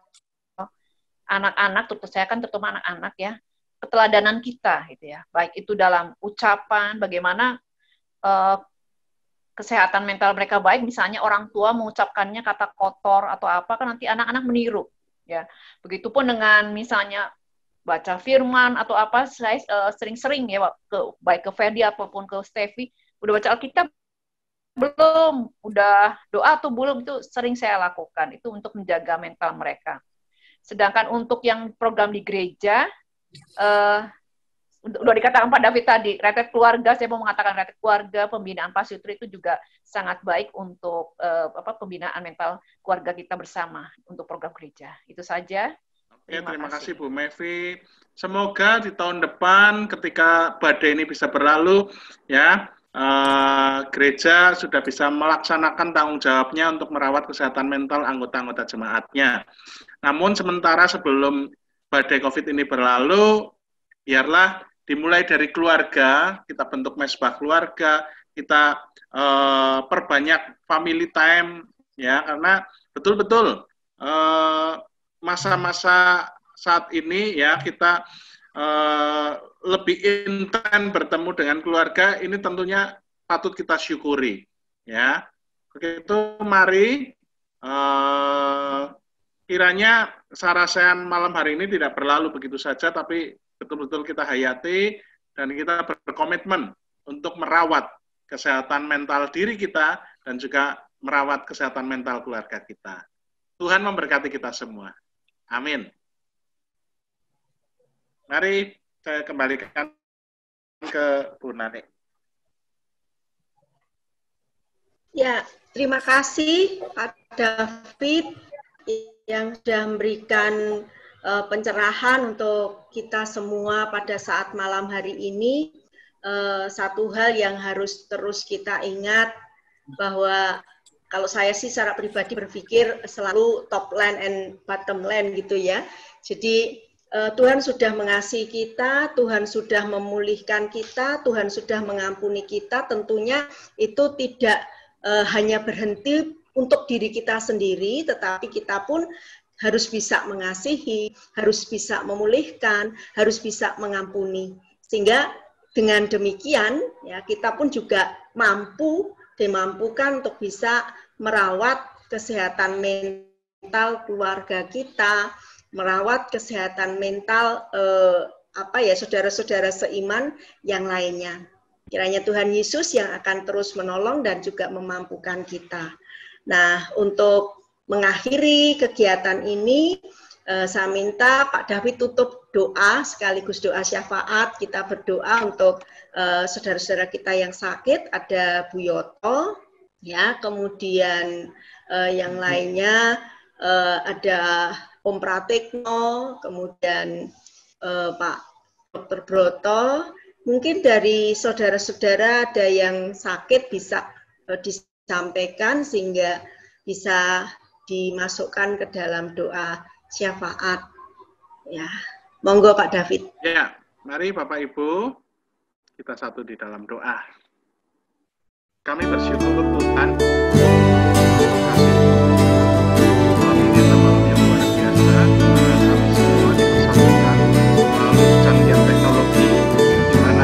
anak-anak, terutama anak-anak ya, keteladanan kita gitu ya, baik itu dalam ucapan, bagaimana kesehatan mental mereka baik, misalnya orang tua mengucapkannya kata kotor atau apa, kan nanti anak-anak meniru ya. Begitupun dengan misalnya baca firman atau apa, saya sering-sering ya baik ke Ferdi apapun ke Steffi, udah baca Alkitab belum, udah doa tuh belum, itu sering saya lakukan, itu untuk menjaga mental mereka. Sedangkan untuk yang program di gereja, udah dikatakan Pak David tadi, retret keluarga, saya mau mengatakan retret keluarga, pembinaan pasutri itu juga sangat baik untuk pembinaan mental keluarga kita bersama untuk program gereja. Itu saja. Terima kasih Bu Mevi. Semoga di tahun depan ketika badai ini bisa berlalu, ya, gereja sudah bisa melaksanakan tanggung jawabnya untuk merawat kesehatan mental anggota-anggota jemaatnya. Namun sementara sebelum badai COVID ini berlalu, biarlah dimulai dari keluarga, kita bentuk mesbah keluarga, kita perbanyak family time, ya, karena betul-betul masa-masa saat ini ya kita lebih intens bertemu dengan keluarga, ini tentunya patut kita syukuri, ya. Begitu, mari kiranya sarasehan malam hari ini tidak berlalu begitu saja, tapi betul-betul kita hayati dan kita berkomitmen untuk merawat kesehatan mental diri kita dan juga merawat kesehatan mental keluarga kita. Tuhan memberkati kita semua. Amin. Mari saya kembalikan ke Bu Nani. Ya, terima kasih Pak David yang sudah memberikan pencerahan untuk kita semua pada saat malam hari ini. Satu hal yang harus terus kita ingat, bahwa kalau saya sih secara pribadi berpikir selalu top line and bottom line gitu ya. Jadi Tuhan sudah mengasihi kita, Tuhan sudah memulihkan kita, Tuhan sudah mengampuni kita, tentunya itu tidak hanya berhenti untuk diri kita sendiri, tetapi kita pun harus bisa mengasihi, harus bisa memulihkan, harus bisa mengampuni. Sehingga dengan demikian ya kita pun juga dimampukan untuk bisa merawat kesehatan mental keluarga kita, merawat kesehatan mental saudara-saudara seiman yang lainnya. Kiranya Tuhan Yesus yang akan terus menolong dan juga memampukan kita. Nah, untuk mengakhiri kegiatan ini, saya minta Pak David tutup doa sekaligus doa syafaat. Kita berdoa untuk saudara-saudara kita yang sakit. Ada Bu Yoto, ya, kemudian yang lainnya ada Om Pratikno, kemudian Pak Dr. Broto. Mungkin dari saudara-saudara ada yang sakit bisa disampaikan sehingga bisa dimasukkan ke dalam doa syafaat. Ya, monggo Pak David. Ya, mari Bapak Ibu kita satu di dalam doa. Kami bersyukur Tuhan.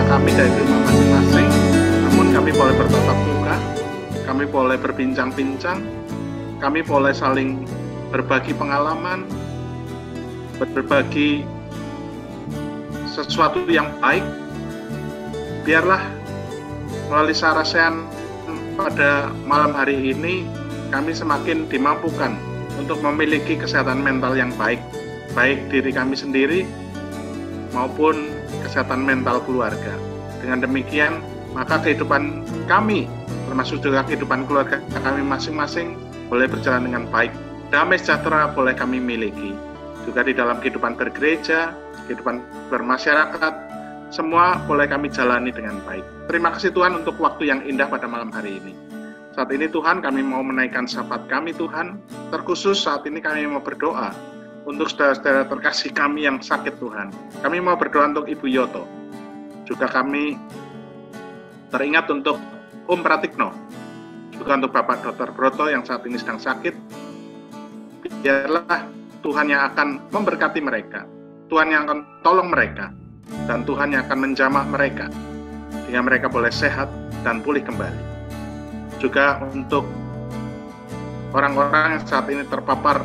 Kami dari rumah masing-masing, namun kami boleh bertatap muka, kami boleh berbincang-bincang, kami boleh saling berbagi pengalaman, berbagi sesuatu yang baik. Biarlah melalui sarasean pada malam hari ini, kami semakin dimampukan untuk memiliki kesehatan mental yang baik, baik diri kami sendiri maupun kesehatan mental keluarga. Dengan demikian, maka kehidupan kami, termasuk juga kehidupan keluarga kami masing-masing, boleh berjalan dengan baik. Damai sejahtera boleh kami miliki. Juga di dalam kehidupan bergereja, kehidupan bermasyarakat, semua boleh kami jalani dengan baik. Terima kasih Tuhan untuk waktu yang indah pada malam hari ini. Saat ini Tuhan, kami mau menaikkan syafaat kami Tuhan. Terkhusus saat ini kami mau berdoa untuk saudara-saudara terkasih kami yang sakit Tuhan. Kami mau berdoa untuk Ibu Yoto. Juga kami teringat untuk Om Pratikno. Juga untuk Bapak Dr. Broto yang saat ini sedang sakit. Biarlah Tuhan yang akan memberkati mereka. Tuhan yang akan tolong mereka. Dan Tuhan yang akan menjamah mereka. Sehingga mereka boleh sehat dan pulih kembali. Juga untuk orang-orang yang saat ini terpapar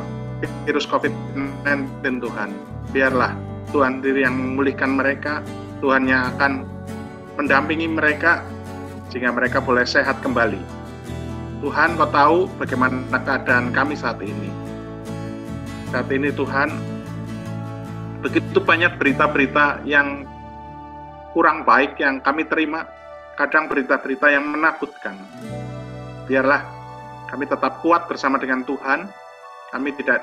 virus COVID-19 Tuhan. Biarlah Tuhan diri yang memulihkan mereka, Tuhan yang akan mendampingi mereka sehingga mereka boleh sehat kembali. Tuhan, Kau tahu bagaimana keadaan kami saat ini. Saat ini Tuhan, begitu banyak berita-berita yang kurang baik yang kami terima, kadang berita-berita yang menakutkan. Biarlah kami tetap kuat bersama dengan Tuhan. Kami tidak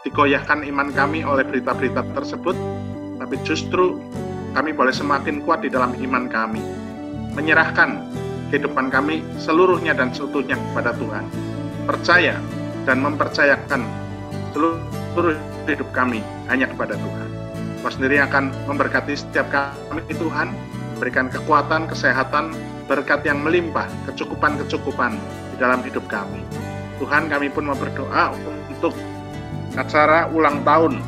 digoyahkan iman kami oleh berita-berita tersebut, tapi justru kami boleh semakin kuat di dalam iman kami, menyerahkan kehidupan kami seluruhnya dan seutuhnya kepada Tuhan, percaya dan mempercayakan seluruh hidup kami hanya kepada Tuhan. Kau sendiri akan memberkati setiap kami Tuhan, memberikan kekuatan, kesehatan, berkat yang melimpah, kecukupan-kecukupan di dalam hidup kami. Tuhan, kami pun mau berdoa untuk acara ulang tahun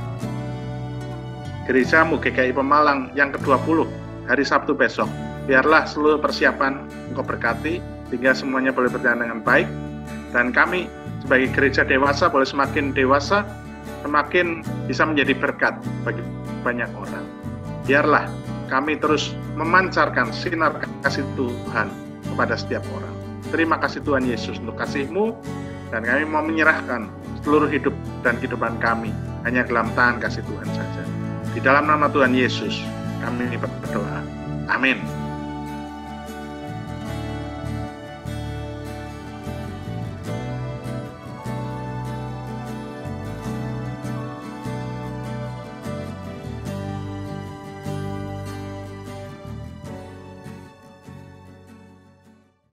Gerejamu GKI Pemalang yang ke-20 hari Sabtu besok. Biarlah seluruh persiapan Engkau berkati sehingga semuanya boleh berjalan dengan baik, dan kami sebagai gereja dewasa boleh semakin dewasa, semakin bisa menjadi berkat bagi banyak orang. Biarlah kami terus memancarkan sinar kasih Tuhan kepada setiap orang. Terima kasih Tuhan Yesus untuk kasih-Mu, dan kami mau menyerahkan seluruh hidup dan kehidupan kami hanya dalam tangan kasih Tuhan saja. Di dalam nama Tuhan Yesus kami berdoa. Amin.